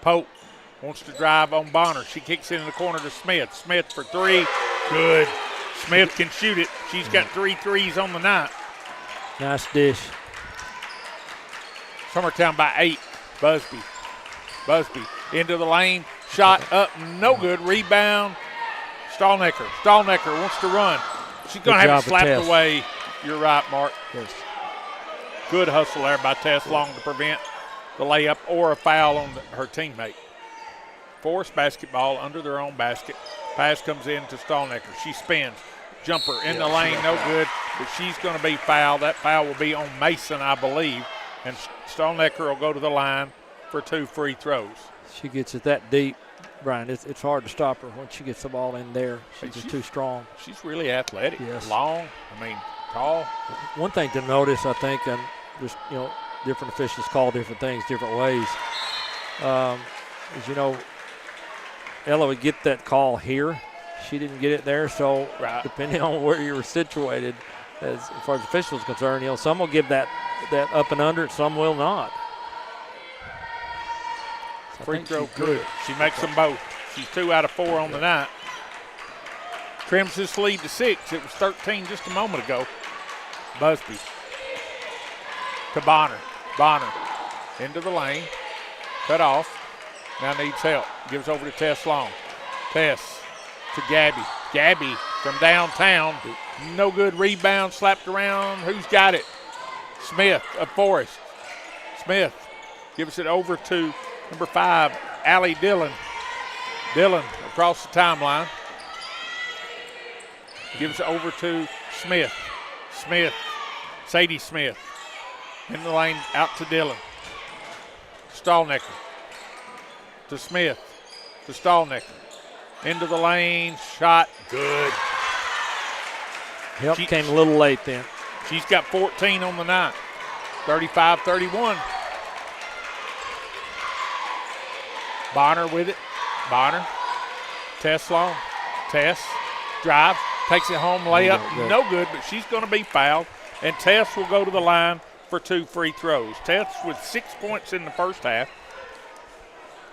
Speaker 2: Pope wants to drive on Bonner. She kicks it in the corner to Smith. Smith for three. Good. Smith can shoot it. She's got 3 threes on the night.
Speaker 3: Nice dish.
Speaker 2: Summertown by 8. Busby. Busby into the lane. Shot up. No good. Rebound. Stallnecker. Stallnecker wants to run. She's going to have it slapped away. You're right, Mark.
Speaker 3: Yes.
Speaker 2: Good hustle there by Tess Long to prevent the layup or a foul on her teammate. Forrest basketball under their own basket. Pass comes in to Stallnecker. She spins. Jumper in the lane, no good, but she's going to be fouled. That foul will be on Mason, I believe, and Stallnecker will go to the line for 2 free throws.
Speaker 3: She gets it that deep, Brian. It's hard to stop her when she gets the ball in there. She's just too strong.
Speaker 2: She's really athletic,
Speaker 3: yes.
Speaker 2: Long, tall.
Speaker 3: One thing to notice, I think, and just, different officials call different things different ways, is, Ella would get that call here. She didn't get it there, so depending on where you were situated, as far as officials concerned, some will give that up and under, some will not. So
Speaker 2: free throw good. She makes them both. She's 2 out of 4 on the night. Trims this lead to 6. It was 13 just a moment ago. Busby to Bonner. Bonner into the lane. Cut off. Now needs help. Gives over to Tess Long. Tess to Gabby. Gabby from downtown. No good. Rebound slapped around. Who's got it? Smith of Forrest. Smith gives it over to number 5, Allie Dillon. Dillon across the timeline. Gives it over to Smith. Smith. Sadie Smith. In the lane out to Dillon. Stallnecker. To Smith. To Stallnecker. Into the lane. Shot. Good.
Speaker 3: Help came a little late then.
Speaker 2: She's got 14 on the night. 35-31. Bonner with it. Bonner. Tess Long. Tess drives. Takes it home. Layup. No good, but she's going to be fouled. And Tess will go to the line for 2 free throws. Tess with 6 points in the first half.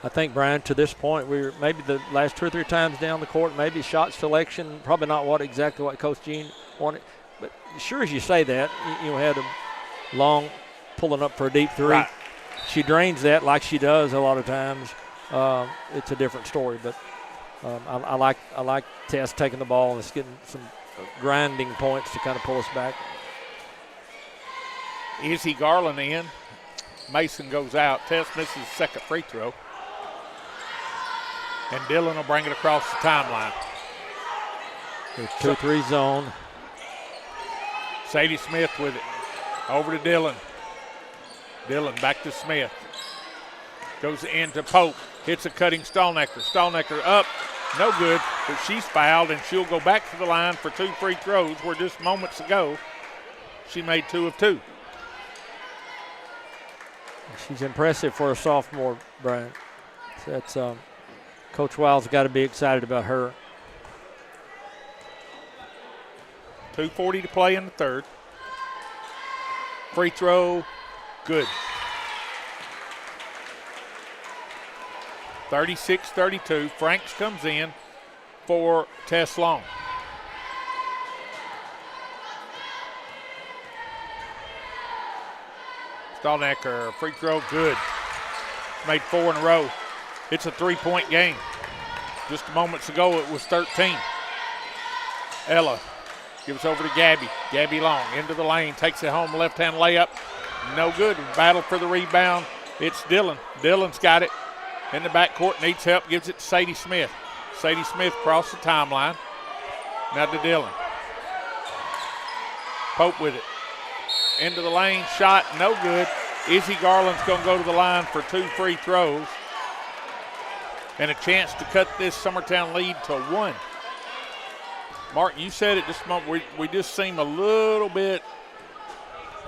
Speaker 3: I think, Brian, to this point, we were maybe the last 2 or 3 times down the court, maybe shot selection, probably not exactly what Coach Jean wanted. But sure as you say that, you had them Long pulling up for a deep 3.
Speaker 2: Right.
Speaker 3: She drains that like she does a lot of times. It's a different story, but I like Tess taking the ball and it's getting some grinding points to kind of pull us back.
Speaker 2: Izzy Garland in. Mason goes out. Tess misses the second free throw. And Dillon will bring it across the timeline.
Speaker 3: 2-3 zone.
Speaker 2: Sadie Smith with it. Over to Dillon. Dillon back to Smith. Goes into Pope. Hits a cutting Stallnecker. Stallnecker up. No good, but she's fouled, and she'll go back to the line for 2 free throws, where just moments ago she made 2 of 2.
Speaker 3: She's impressive for a sophomore, Brian. That's Coach Wild's got to be excited about her.
Speaker 2: 2:40 to play in the third. Free throw, good. 36-32. Franks comes in for Tess Long. Stallnecker, free throw, good. Made 4 in a row. It's a 3-point game. Just moments ago, it was 13. Ella gives over to Gabby. Gabby Long into the lane, takes it home, left-hand layup. No good. Battle for the rebound. It's Dillon. Dillon's got it in the backcourt, needs help, gives it to Sadie Smith. Sadie Smith across the timeline. Now to Dillon. Pope with it. Into the lane, shot, no good. Izzy Garland's going to go to the line for 2 free throws. And a chance to cut this Summertown lead to 1. Mark, you said it just a moment. We just seem a little bit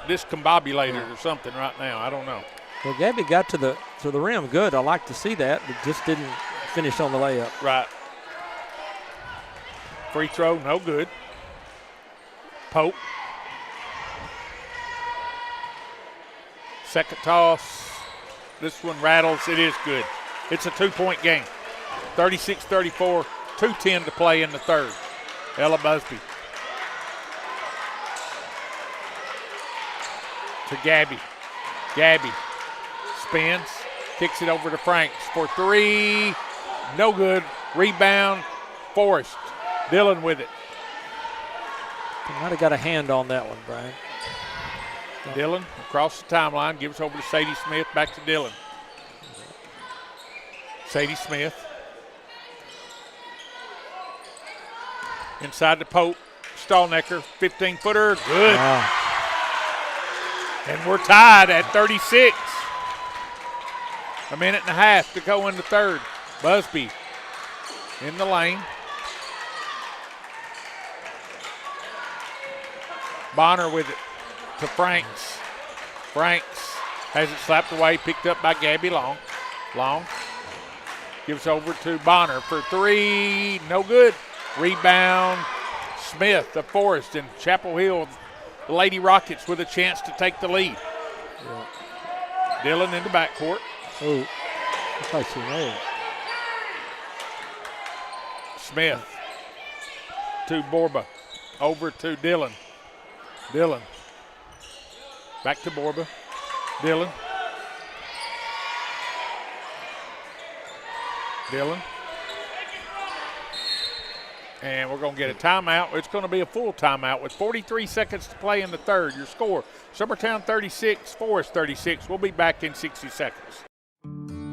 Speaker 2: discombobulated or something right now. I don't know.
Speaker 3: Well, Gabby got to the rim good. I like to see that, but just didn't finish on the layup.
Speaker 2: Right. Free throw, no good. Pope. Second toss. This one rattles. It is good. It's a 2-point game. 36-34, 2:10 to play in the third. Ella Busby. To Gabby. Gabby spins, kicks it over to Franks for 3. No good. Rebound, Forrest. Dillon with it.
Speaker 3: Might have got a hand on that one, Brian.
Speaker 2: Dillon across the timeline, gives over to Sadie Smith, back to Dillon. Sadie Smith. Inside to Pope. Stallnecker, 15-footer, good.
Speaker 3: Wow.
Speaker 2: And we're tied at 36. A minute and a half to go in the third. Busby in the lane. Bonner with it to Franks. Franks has it slapped away, picked up by Gabby Long. Long gives over to Bonner for 3. No good. Rebound, Smith of Forrest, and Chapel Hill, the Lady Rockets with a chance to take the lead.
Speaker 3: Yeah.
Speaker 2: Dillon in the backcourt.
Speaker 3: Oh, looks like she made it.
Speaker 2: Smith to Borba. Over to Dillon. Dillon. Back to Borba. Dillon. Dillon. And we're going to get a timeout. It's going to be a full timeout with 43 seconds to play in the third. Your score, Summertown 36, Forrest 36. We'll be back in 60 seconds.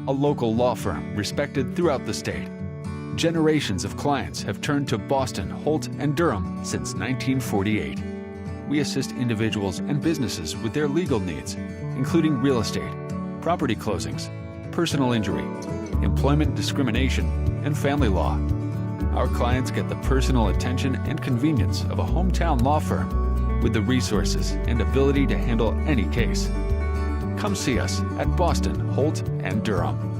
Speaker 15: A local law firm respected throughout the state. Generations of clients have turned to Boston, Holt, and Durham since 1948. We assist individuals and businesses with their legal needs, including real estate, property closings, personal injury, employment discrimination, and family law. Our clients get the personal attention and convenience of a hometown law firm with the resources and ability to handle any case. Come see us at Boston, Holt, and Durham.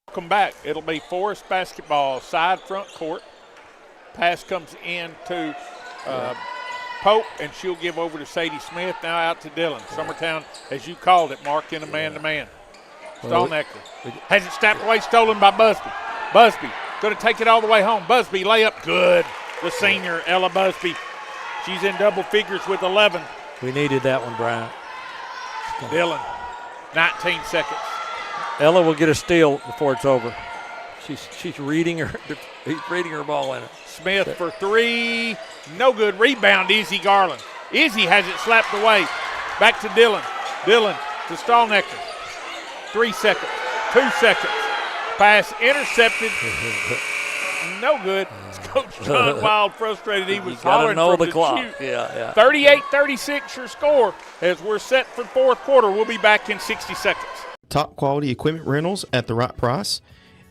Speaker 2: Welcome back. It'll be Forrest basketball, side front court. Pass comes in to Pope, and she'll give over to Sadie Smith. Now out to Dillon. Summertown, as you called it, Mark, in a man-to-man. Stallnecker has it snapped away, stolen by Busby. Busby going to take it all the way home. Busby layup, good. The senior, Ella Busby. She's in double figures with 11.
Speaker 3: We needed that one, Brian.
Speaker 2: Dillon, 19 seconds.
Speaker 3: Ella will get a steal before it's over. She's reading her ball in it.
Speaker 2: Smith for 3, no good. Rebound, Izzy Garland. Izzy has it slapped away. Back to Dillon. Dillon to Stallnecker. 3 seconds, 2 seconds. Pass intercepted. No good. Coach John Wild frustrated. He was hollering
Speaker 3: know
Speaker 2: from
Speaker 3: the clock.
Speaker 2: chute.
Speaker 3: Yeah.
Speaker 2: 38-36 your score as we're set for fourth quarter. We'll be back in 60 seconds.
Speaker 18: Top quality equipment rentals at the right price.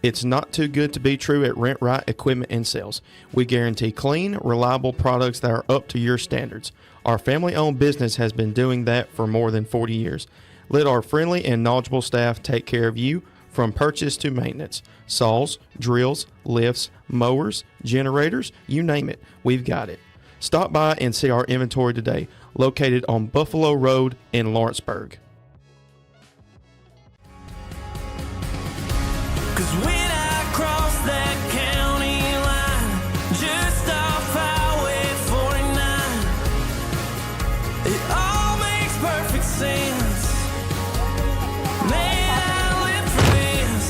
Speaker 18: It's not too good to be true at Rent Right Equipment and Sales. We guarantee clean, reliable products that are up to your standards. Our family-owned business has been doing that for more than 40 years. Let our friendly and knowledgeable staff take care of you from purchase to maintenance. Saws, drills, lifts, mowers, generators, you name it, we've got it. Stop by and see our inventory today, located on Buffalo Road in Lawrenceburg.
Speaker 7: 'Cause when I cross that county line, just off Highway 49, it all makes perfect sense. Man, I live for this.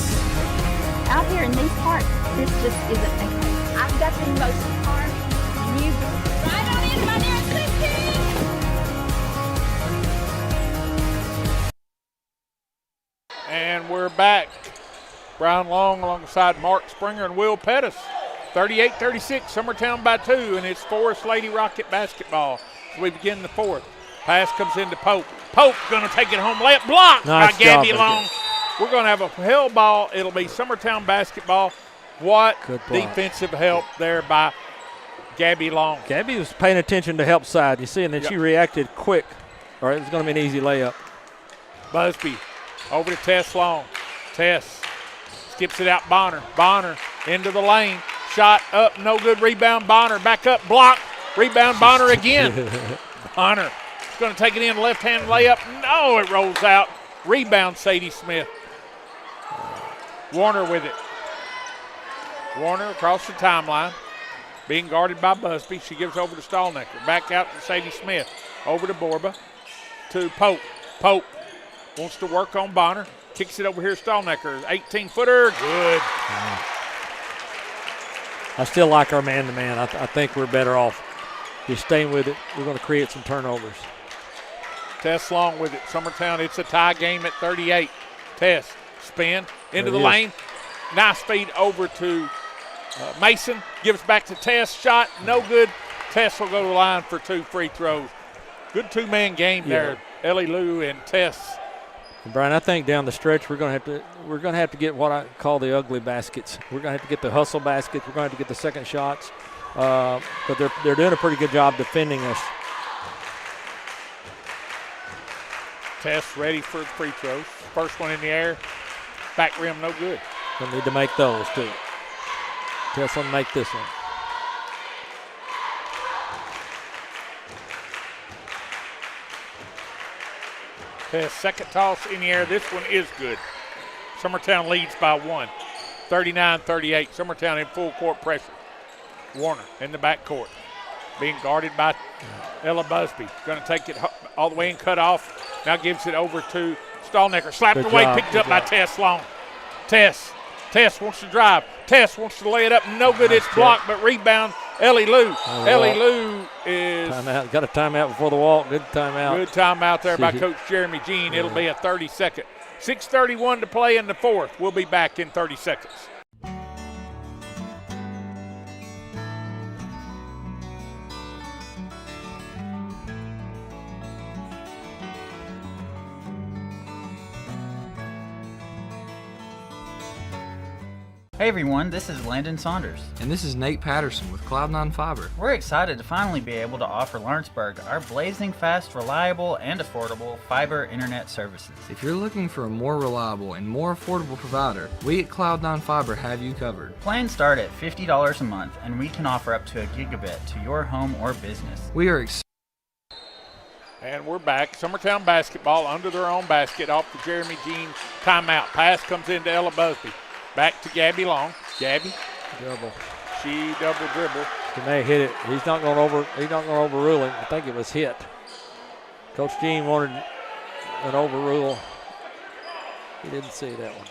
Speaker 8: Out here in these parts, this just isn't okay. I've got the most park. You right on into my nearest listing.
Speaker 2: And we're back. Brian Long alongside Mark Springer and Will Pettis. 38-36, Summertown by 2, and it's Forrest Lady Rocket basketball as we begin the fourth. Pass comes into Pope. Pope going to take it home. Layup blocked
Speaker 3: Nice
Speaker 2: by Gabby
Speaker 3: job,
Speaker 2: Long. We're going to have a hell ball. It'll be Summertown basketball. What
Speaker 3: Good block.
Speaker 2: defensive help there by Gabby Long.
Speaker 3: Gabby was paying attention to help side, you see, and then she reacted quick, or it was going to be an easy layup.
Speaker 2: Busby over to Tess Long. Tess skips it out Bonner. Bonner into the lane. Shot up, no good. Rebound Bonner. Back up, block. Rebound Bonner again. Bonner is going to take it in. Left-hand layup. No, it rolls out. Rebound Sadie Smith. Warner with it. Warner across the timeline. Being guarded by Busby. She gives over to Stallnecker. Back out to Sadie Smith. Over to Borba. To Pope. Pope wants to work on Bonner. Kicks it over here to Stallnecker. 18-footer. Good.
Speaker 3: I still like our man-to-man. I think we're better off just staying with it. We're going to create some turnovers.
Speaker 2: Tess Long with it. Summertown, it's a tie game at 38. Tess, spin into the
Speaker 3: There it is.
Speaker 2: lane. Nice feed over to Mason. Gives back to Tess. Shot, no good. Tess will go to the line for 2 free throws. Good two-man game there. Ellie Lou and Tess.
Speaker 3: And Brian, I think down the stretch we're going to have to get what I call the ugly baskets. We're going to have to get the hustle baskets. We're going to have to get the second shots. But they're doing a pretty good job defending us.
Speaker 2: Tess ready for the free throws. First one in the air. Back rim, no good.
Speaker 3: We'll need to make those too. Tess will make this one.
Speaker 2: Tess, second toss in the air. This one is good. Summertown leads by 1. 39-38. Summertown in full court pressure. Warner in the backcourt. Being guarded by Ella Busby. Going to take it all the way and cut off. Now gives it over to Stallnecker. Slapped
Speaker 3: Good
Speaker 2: away,
Speaker 3: job,
Speaker 2: picked
Speaker 3: good
Speaker 2: up by
Speaker 3: job.
Speaker 2: Tess Long. Tess wants to drive. Tess wants to lay it up. No good. It's blocked, but rebound Ellie Lou. Ellie Lou is
Speaker 3: Timeout. Got a timeout before the walk. Good timeout.
Speaker 2: good timeout there by Coach Jeremy Jean. It'll be a 30-second. 6:31 to play in the fourth. We'll be back in 30 seconds.
Speaker 19: Hey everyone, this is Landon Saunders.
Speaker 20: And this is Nate Patterson with Cloud9 Fiber.
Speaker 19: We're excited to finally be able to offer Lawrenceburg our blazing fast, reliable, and affordable fiber internet services.
Speaker 20: If you're looking for a more reliable and more affordable provider, we at Cloud9 Fiber have you covered.
Speaker 19: Plans start at $50 a month, and we can offer up to a gigabit to your home or business.
Speaker 20: We are excited.
Speaker 2: And we're back. Summertown basketball under their own basket off the Jeremy Jean timeout. Pass comes into Ella Busby. Back to Gabby Long. Gabby.
Speaker 3: Dribble.
Speaker 2: She double dribble.
Speaker 3: He may hit it. He's not going to overrule him. I think it was hit. Coach Jean wanted an overrule. He didn't see that one.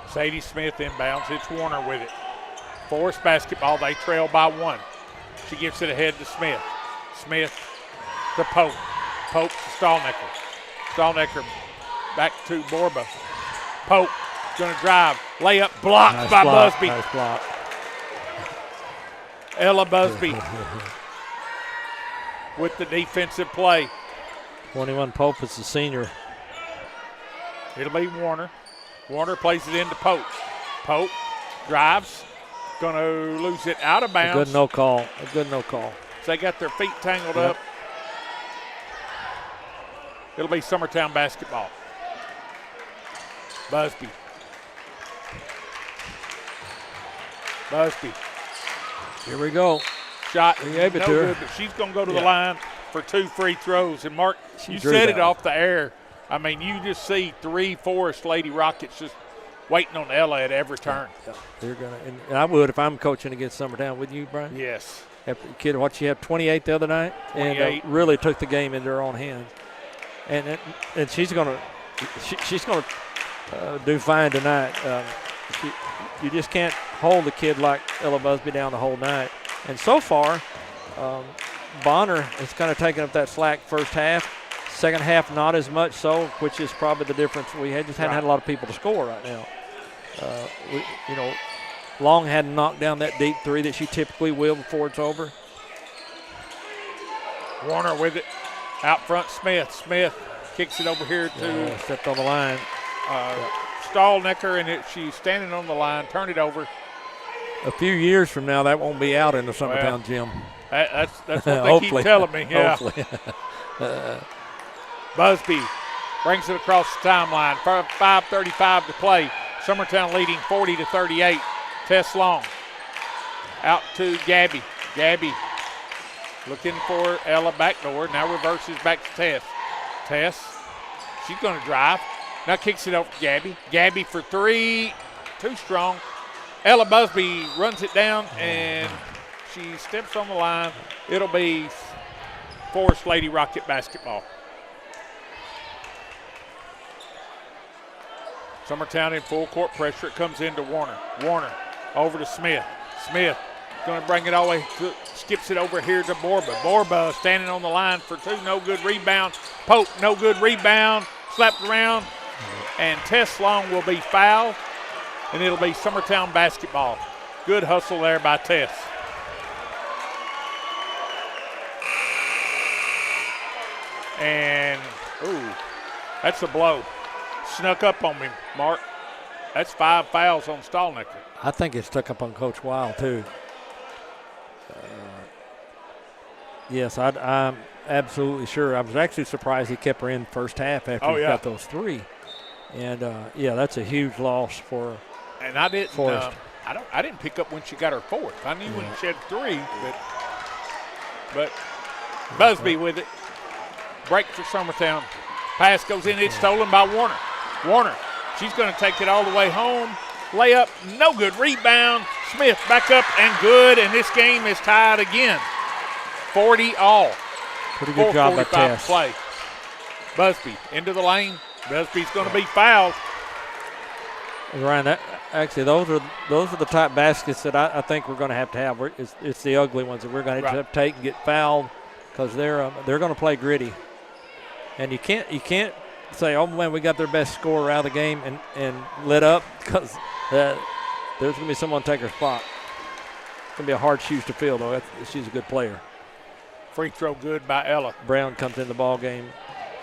Speaker 2: Sadie Smith inbounds. It's Warner with it. Forrest basketball. They trail by 1. She gets it ahead to Smith. Smith to Pope. Pope to Stallnecker. Stallnecker back to Borba. Pope going to drive. Layup blocked
Speaker 3: Nice
Speaker 2: by
Speaker 3: block.
Speaker 2: Busby.
Speaker 3: Nice block.
Speaker 2: Ella Busby with the defensive play.
Speaker 3: 21 Pope is the senior.
Speaker 2: It'll be Warner. Warner plays it into Pope. Pope drives. Going to lose it out of bounds.
Speaker 3: A good no call.
Speaker 2: So they got their feet tangled
Speaker 3: Yep.
Speaker 2: up. It'll be Summertown basketball. Busby.
Speaker 3: Here we go.
Speaker 2: Shot
Speaker 3: He gave it
Speaker 2: no
Speaker 3: to her.
Speaker 2: good, but she's going to go to the line for 2 free throws. And, Mark, you
Speaker 3: drew
Speaker 2: said
Speaker 3: that
Speaker 2: it off the air. I mean, you just see 3 Forrest Lady Rockets just waiting on Ella at every turn.
Speaker 3: Yeah, they're gonna, and I would if I'm coaching against Summertown. Wouldn't you, Brian?
Speaker 2: Yes.
Speaker 3: Kid, what she had 28 the other night,
Speaker 2: 28.
Speaker 3: and really took the game into her own hands. And she's gonna do fine tonight. You just can't hold the kid like Ella Busby down the whole night. And so far, Bonner has kind of taken up that slack first half. Second half, not as much so, which is probably the difference. We just hadn't had a lot of people to score right now. Long hadn't knocked down that deep three that she typically will before it's over.
Speaker 2: Warner with it. Out front, Smith. Smith kicks it over here to
Speaker 3: stepped on the line.
Speaker 2: Stallnecker, and she's standing on the line. Turn it over.
Speaker 3: A few years from now, that won't be out in the Summertown gym.
Speaker 2: That's what they keep telling me. Yeah.
Speaker 3: Hopefully.
Speaker 2: Busby brings it across the timeline. 5:35 to play. Summertown leading 40-38. Tess Long out to Gabby. Gabby looking for Ella backdoor. Now reverses back to Tess. Tess, she's going to drive. Now kicks it over to Gabby. Gabby for 3. Too strong. Ella Busby runs it down, and she steps on the line. It'll be Forrest Lady Rocket basketball. Summertown in full court pressure. It comes into Warner. Warner over to Smith. Smith going to bring it all the way. Skips it over here to Borba. Borba standing on the line for 2. No good rebound. Pope, no good rebound. Slapped around. And Tess Long will be fouled. And it'll be Summertown basketball. Good hustle there by Tess. And, that's a blow. Snuck up on me, Mark. That's 5 fouls on Stallnecker.
Speaker 3: I think it stuck up on Coach Weil, too. Yes, I'm absolutely sure. I was actually surprised he kept her in first half after he got those 3. And, that's a huge loss for
Speaker 2: And I didn't
Speaker 3: Forrest.
Speaker 2: I didn't pick up when she got her 4th. I knew when she had 3, but Busby with it. Break for Summertown. Pass goes in. It's stolen by Warner. Warner, she's going to take it all the way home. Layup, no good. Rebound. Smith back up and good. And this game is tied again. 40 all.
Speaker 3: Pretty good job by
Speaker 2: 4:45
Speaker 3: Tess.
Speaker 2: Play. Busby into the lane. Busby's going to be fouled.
Speaker 3: Ryan, those are the type baskets that I think we're going to have. It's the ugly ones that we're going to have to take and get fouled because they're going to play gritty. And you can't say, oh man, we got their best scorer out of the game and let up because there's going to be someone take her spot. It's going to be a hard shoes to fill though. She's a good player.
Speaker 2: Free throw good by Ella.
Speaker 3: Brown comes in the ball game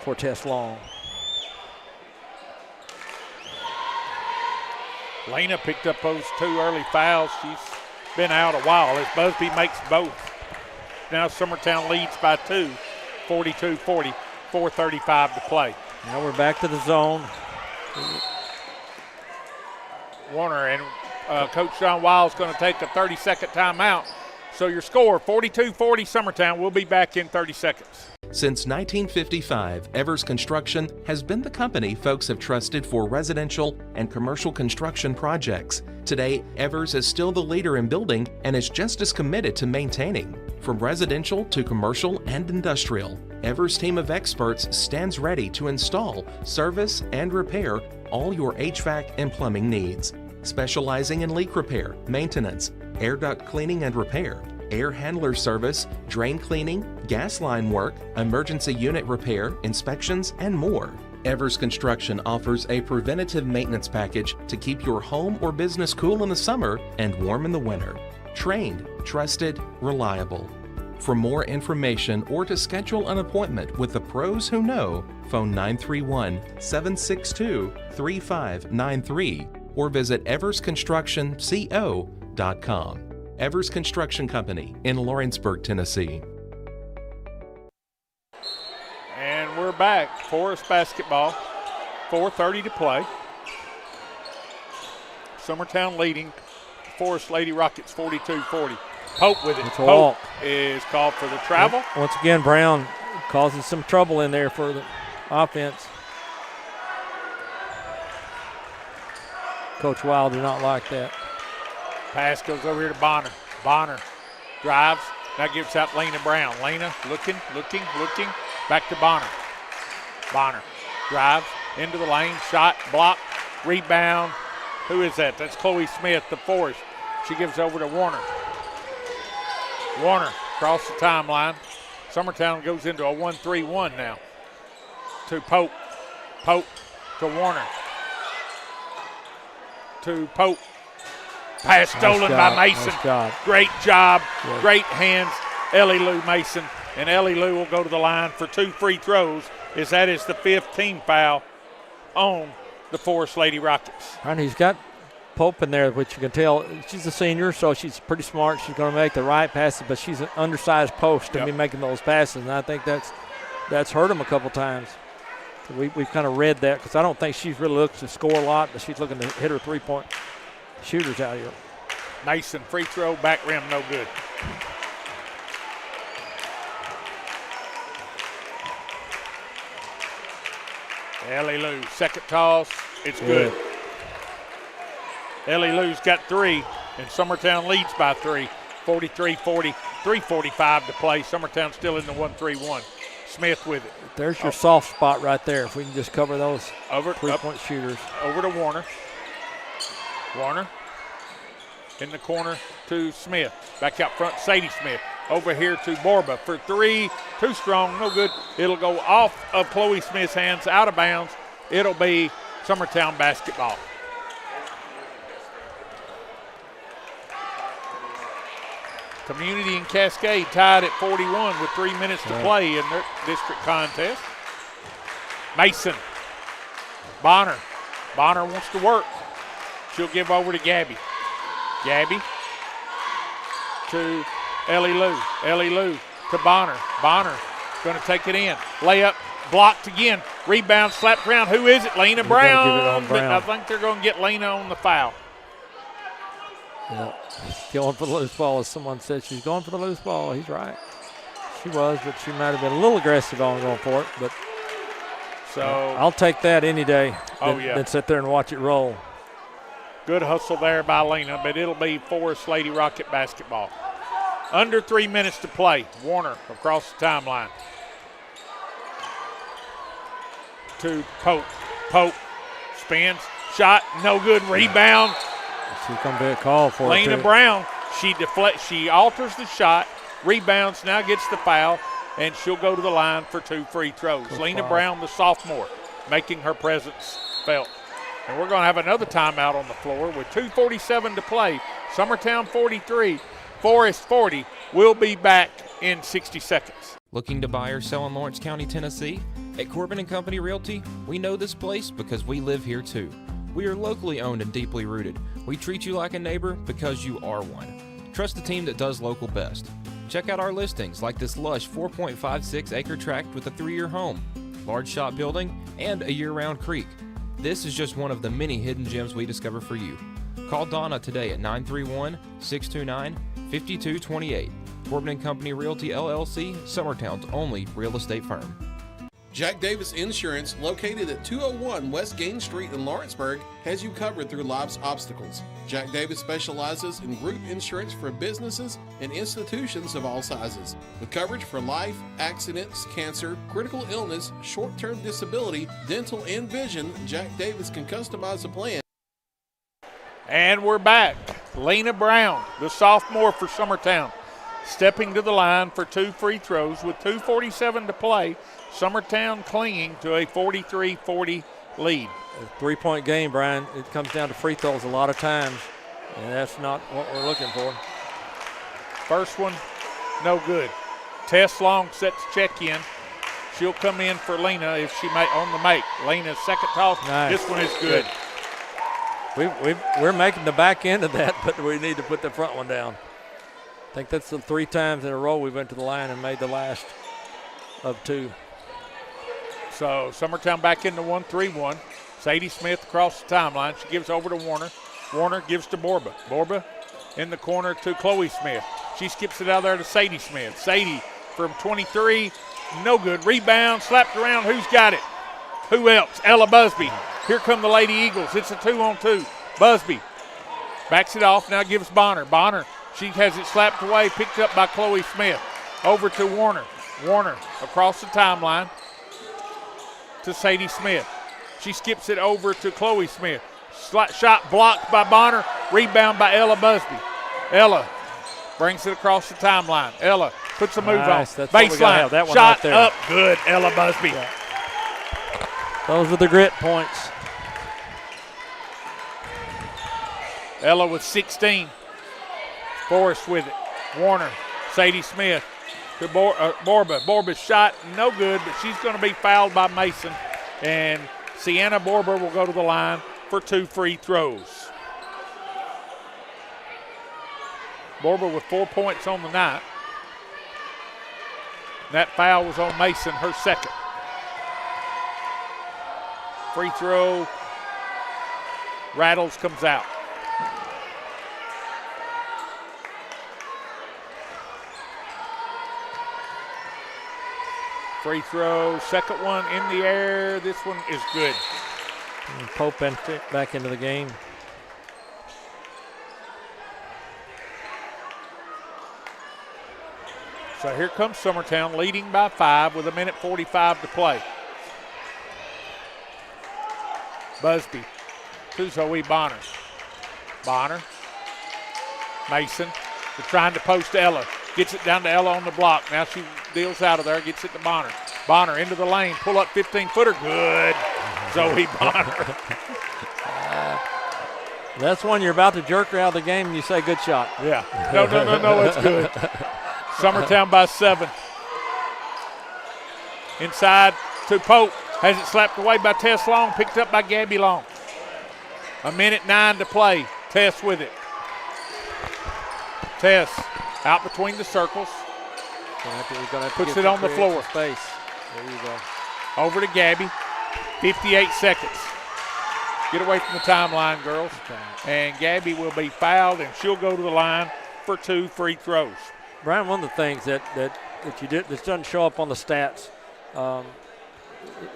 Speaker 3: for Tess Long.
Speaker 2: Lena picked up those 2 early fouls. She's been out a while as Busby makes both. Now Summertown leads by 2, 42-40, 4:35 to play.
Speaker 3: Now we're back to the zone.
Speaker 2: Warner and Coach John Wiles going to take a 30-second timeout. So your score, 42-40 Summertown. We'll be back in 30 seconds.
Speaker 4: Since 1955, Evers Construction has been the company folks have trusted for residential and commercial construction projects. Today, Evers is still the leader in building and is just as committed to maintaining. From residential to commercial and industrial, Evers' team of experts stands ready to install, service, and repair all your HVAC and plumbing needs. Specializing in leak repair, maintenance, air duct cleaning and repair, air handler service, drain cleaning, gas line work, emergency unit repair, inspections, and more. Evers Construction offers a preventative maintenance package to keep your home or business cool in the summer and warm in the winter. Trained, trusted, reliable. For more information or to schedule an appointment with the pros who know, phone 931-762-3593 or visit eversconstructionco.com. Evers Construction Company in Lawrenceburg, Tennessee.
Speaker 2: And we're back. Forrest basketball. 4:30 to play. Summertown leading. Forrest Lady Rockets 42-40. Pope with it.
Speaker 3: It's a
Speaker 2: Pope
Speaker 3: walk.
Speaker 2: is called for the travel.
Speaker 3: Once again, Brown causing some trouble in there for the offense. Coach Wild did not like that.
Speaker 2: Pass goes over here to Bonner. Bonner drives. Now gives out Lena Brown. Lena looking. Back to Bonner. Bonner drives into the lane. Shot, block, rebound. Who is that? That's Chloe Smith, the Forrest. She gives over to Warner. Warner across the timeline. Summertown goes into a 1-3-1 now. To Pope. Pope to Warner. To Pope. Pass stolen by Mason. Great job.
Speaker 3: Yeah.
Speaker 2: Great hands. Ellie Lou Mason. And Ellie Lou will go to the line for 2 free throws, as that is the 5th team foul on the Forrest Lady Rockets.
Speaker 3: And he's got Pope in there, which you can tell she's a senior, so she's pretty smart. She's going to make the right passes, but she's an undersized post to be making those passes, and I think that's hurt him a couple times. So we've kind of read that, because I don't think she's really looks to score a lot, but she's looking to hit her three-point shooters out here.
Speaker 2: Mason, free throw, back rim, no good. Ellie Lou, second toss, it's good. Ellie Lou's got 3, and Summertown leads by 3. 43-40, 3:45 to play. Summertown still in the 1-3-1. Smith with it.
Speaker 3: There's your soft spot right there. If we can just cover those
Speaker 2: over
Speaker 3: three-point shooters.
Speaker 2: Over to Warner. Warner in the corner to Smith. Back out front, Sadie Smith. Over here to Borba for 3. Too strong, no good. It'll go off of Chloe Smith's hands, out of bounds. It'll be Summertown basketball. Community and Cascade tied at 41 with 3 minutes to play in their district contest. Mason. Bonner. Bonner wants to work. She'll give over to Gabby. Gabby to Ellie Lou. Ellie Lou to Bonner. Bonner going to take it in. Layup blocked again. Rebound slapped around. Who is it? Lena Brown. But I think they're going to get Lena on the foul.
Speaker 3: Yeah, going for the loose ball, as someone said. She's going for the loose ball. He's right. She was, but she might have been a little aggressive on going for it. But
Speaker 2: so
Speaker 3: I'll take that any day
Speaker 2: than
Speaker 3: sit there and watch it roll.
Speaker 2: Good hustle there by Lena, but it'll be Forrest Lady Rocket basketball. Under 3 minutes to play. Warner across the timeline. To Pope. Pope spins. Shot, no good. Rebound.
Speaker 3: She's going to be a call for
Speaker 2: Lena
Speaker 3: it.
Speaker 2: Brown, she alters the shot, rebounds, now gets the foul, and she'll go to the line for 2 free throws.
Speaker 3: Good
Speaker 2: Lena
Speaker 3: foul.
Speaker 2: Brown, the sophomore, making her presence felt. And we're going to have another timeout on the floor with 2:47 to play. Summertown 43, Forrest 40. We'll be back in 60 seconds.
Speaker 21: Looking to buy or sell in Lawrence County, Tennessee? At Corbin & Company Realty, we know this place because we live here too. We are locally owned and deeply rooted. We treat you like a neighbor because you are one. Trust the team that does local best. Check out our listings like this lush 4.56 acre tract with a 3-year home, large shop building, and a year-round creek. This is just one of the many hidden gems we discover for you. Call Donna today at 931-629-5228. Corbin & Company Realty LLC, Summertown's only real estate firm.
Speaker 22: Jack Davis Insurance, located at 201 West Gain Street in Lawrenceburg, has you covered through life's obstacles. Jack Davis specializes in group insurance for businesses and institutions of all sizes. With coverage for life, accidents, cancer, critical illness, short-term disability, dental, and vision, Jack Davis can customize a plan.
Speaker 2: And we're back. Lena Brown, the sophomore for Summertown, stepping to the line for 2 free throws with 2:47 to play. Summertown clinging to a 43-40 lead.
Speaker 3: A 3-point game, Brian. It comes down to free throws a lot of times, and that's not what we're looking for.
Speaker 2: First one, no good. Tess Long sets check in. She'll come in for Lena if she may on the make. Lena's second toss.
Speaker 3: Nice.
Speaker 2: This one is good.
Speaker 3: We're making the back end of that, but we need to put the front one down. I think that's the 3 times in a row we went to the line and made the last of 2.
Speaker 2: So Summertown back into 1-3-1. Sadie Smith across the timeline. She gives over to Warner. Warner gives to Borba. Borba in the corner to Chloe Smith. She skips it out there to Sadie Smith. Sadie from 23, no good. Rebound, slapped around. Who's got it? Who else? Ella Busby. Here come the Lady Eagles. It's a 2-on-2. Busby backs it off, now gives Bonner. Bonner, she has it slapped away, picked up by Chloe Smith. Over to Warner. Warner across the timeline to Sadie Smith. She skips it over to Chloe Smith. Shot blocked by Bonner, rebound by Ella Busby. Ella brings it across the timeline. Ella puts a move on. Baseline,
Speaker 3: that one
Speaker 2: shot
Speaker 3: right there.
Speaker 2: up, good, Ella Busby.
Speaker 3: Yeah. Those are the grit points.
Speaker 2: Ella with 16. Forrest with it. Warner, Sadie Smith to Borba. Borba's shot, no good, but she's going to be fouled by Mason. And Sienna Borba will go to the line for 2 free throws. Borba with 4 points on the night. That foul was on Mason, her second. Free throw, rattles, comes out. Free throw, second one in the air. This one is good.
Speaker 3: And Pope back into the game.
Speaker 2: So here comes Summertown leading by 5 with 1:45 to play. Busby to Zoe Bonner. Bonner, Mason, they're trying to post Ella. Gets it down to Ella on the block. Now she deals out of there, gets it to Bonner. Bonner into the lane, pull up 15-footer, good. Zoe Bonner.
Speaker 3: That's when you're about to jerk her out of the game and you say, good shot.
Speaker 2: Yeah. No, it's good. Summertown by 7. Inside to Pope. Has it slapped away by Tess Long, picked up by Gabby Long. 1:09 to play. Tess with it. Tess out between the circles. Puts it on the floor.
Speaker 3: Space. There you go.
Speaker 2: Over to Gabby. 58 seconds. Get away from the timeline, girls. And Gabby will be fouled, and she'll go to the line for 2 free throws.
Speaker 3: Brian, one of the things that you did that doesn't show up on the stats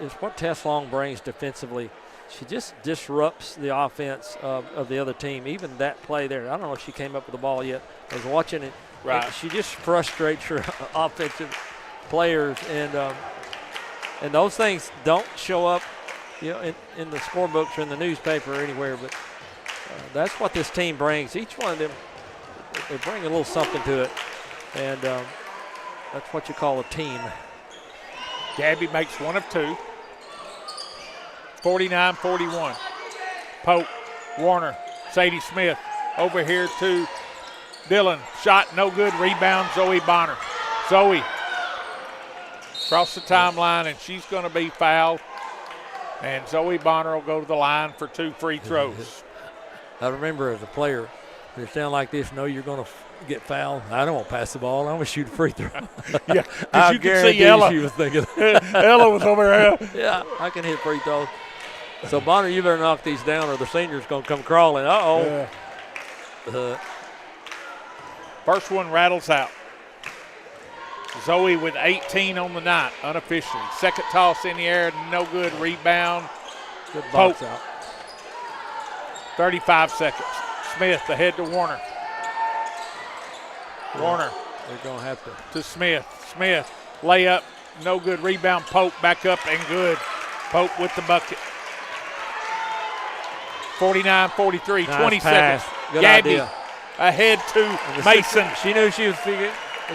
Speaker 3: is what Tess Long brings defensively. She just disrupts the offense of the other team. Even that play there, I don't know if she came up with the ball yet. I was watching it.
Speaker 2: Right.
Speaker 3: She just frustrates her offensive players, and those things don't show up, in the scorebooks or in the newspaper or anywhere. But that's what this team brings. Each one of them, they bring a little something to it, and that's what you call a team.
Speaker 2: Gabby makes 1 of 2. 49-41. Pope, Warner, Sadie Smith over here to Dillon. Shot no good. Rebound, Zoe Bonner. Zoe across the timeline, and she's going to be fouled. And Zoe Bonner will go to the line for 2 free throws.
Speaker 3: I remember as a player, you stand like this, know you're going to get fouled. I don't want to pass the ball. I'm going to shoot a free throw.
Speaker 2: Yeah, because you can see Ella.
Speaker 3: She was thinking.
Speaker 2: Ella was over here.
Speaker 3: Yeah, I can hit free throws. So, Bonner, you better knock these down or the senior's going to come crawling. Uh-oh.
Speaker 2: Yeah. First one rattles out. Zoe with 18 on the night, unofficially. Second toss in the air, no good. Rebound.
Speaker 3: Good box out.
Speaker 2: 35 seconds. Smith ahead to Warner. Warner.
Speaker 3: They're going to have
Speaker 2: to Smith. Smith, layup, no good. Rebound, Pope back up and good. Pope with the bucket. 49-43,
Speaker 3: nice
Speaker 2: 20
Speaker 3: pass.
Speaker 2: seconds.
Speaker 3: Good
Speaker 2: Gabby
Speaker 3: idea.
Speaker 2: Ahead to Mason.
Speaker 3: She knew she was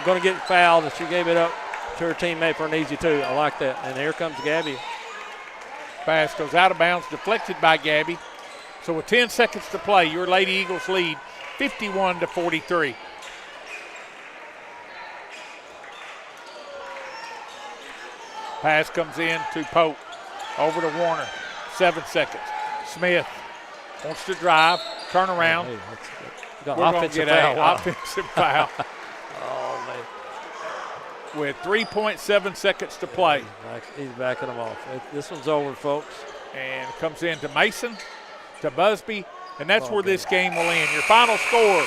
Speaker 3: going to get fouled, and she gave it up to her teammate for an easy 2. I like that. And here comes Gabby.
Speaker 2: Pass goes out of bounds, deflected by Gabby. So with 10 seconds to play, your Lady Eagles lead 51-43. Pass comes in to Pope. Over to Warner. 7 seconds. Smith wants to drive, turn around.
Speaker 3: Hey,
Speaker 2: we're going to get an offensive foul.
Speaker 3: Oh, man.
Speaker 2: With 3.7 seconds to play.
Speaker 3: He's backing them off. This one's over, folks.
Speaker 2: And comes in to Mason, to Busby, and that's where this game will end. Your final score,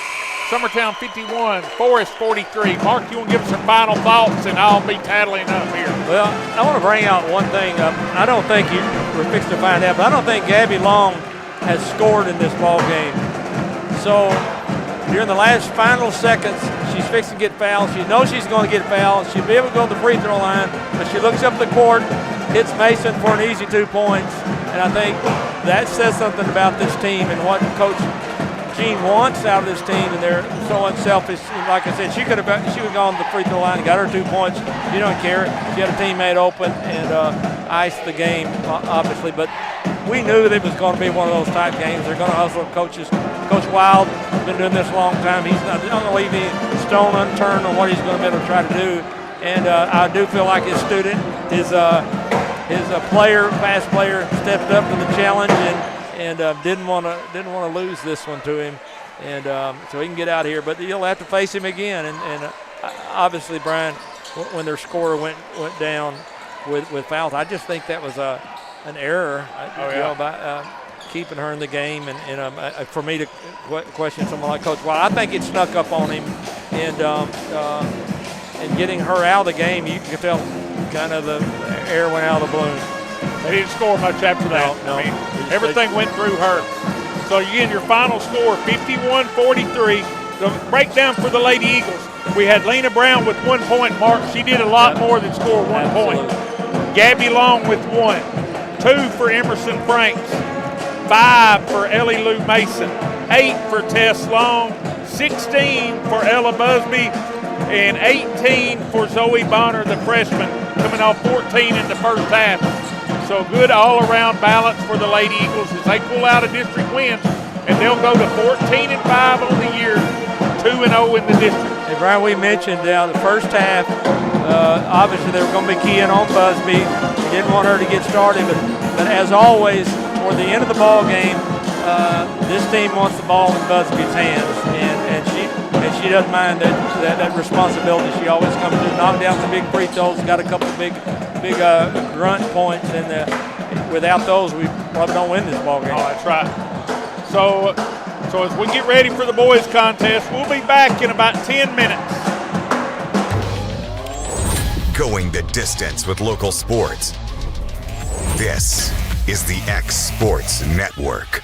Speaker 2: Summertown 51, Forrest 43. Mark, you want to give us some final thoughts, and I'll be tattling up here.
Speaker 3: Well, I want to bring out one thing. I don't think we're fixing to find out, but I don't think Gabby Long has scored in this ball game. So during the last final seconds, she's fixing to get fouled. She knows she's going to get fouled. She'll be able to go to the free throw line, but she looks up the court, hits Mason for an easy 2 points, and I think that says something about this team and what Coach Gene wants out of this team, and they're so unselfish. And like I said, she would have gone to the free throw line and got her 2 points. She don't care. She had a teammate open and iced the game, obviously. But we knew that it was going to be one of those type games. They're going to hustle coaches. Coach Wild has been doing this a long time. He's not going to leave any stone unturned on what he's going to be able to try to do. And I do feel like his student, his fast player, stepped up to the challenge and didn't want to lose this one to him, and so he can get out here. But you'll have to face him again. And obviously, Brian, when their scorer went down with fouls, I just think that was an error. By keeping her in the game, and for me to question someone like Coach Wild, I think it snuck up on him, and getting her out of the game, you can tell kind of the air went out of the balloon.
Speaker 2: They didn't score much after that.
Speaker 3: No.
Speaker 2: I mean, everything went through her. So again, your final score, 51-43. The breakdown for the Lady Eagles. We had Lena Brown with 1 point. Mark, she did a lot more than score 1 point. Gabby Long with 1. 2 for Emerson Franks. 5 for Ellie Lou Mason. 8 for Tess Long. 16 for Ella Busby. And 18 for Zoe Bonner, the freshman, coming off 14 in the first half. So good all-around balance for the Lady Eagles as they pull out a district win, and they'll go to 14-5 on the year, 2-0 in the district.
Speaker 3: Hey, Brian, we mentioned the first half, obviously they were going to be keying on Busby. We didn't want her to get started, but as always, toward the end of the ball game, this team wants the ball in Busby's hands, and she doesn't mind that responsibility. She always comes to knock down the big free throws, got a couple of big grunt points, and without those, we probably don't win this ball game.
Speaker 2: Oh, that's right. So as we get ready for the boys' contest, we'll be back in about 10 minutes.
Speaker 1: Going the distance with local sports. This is the X Sports Network.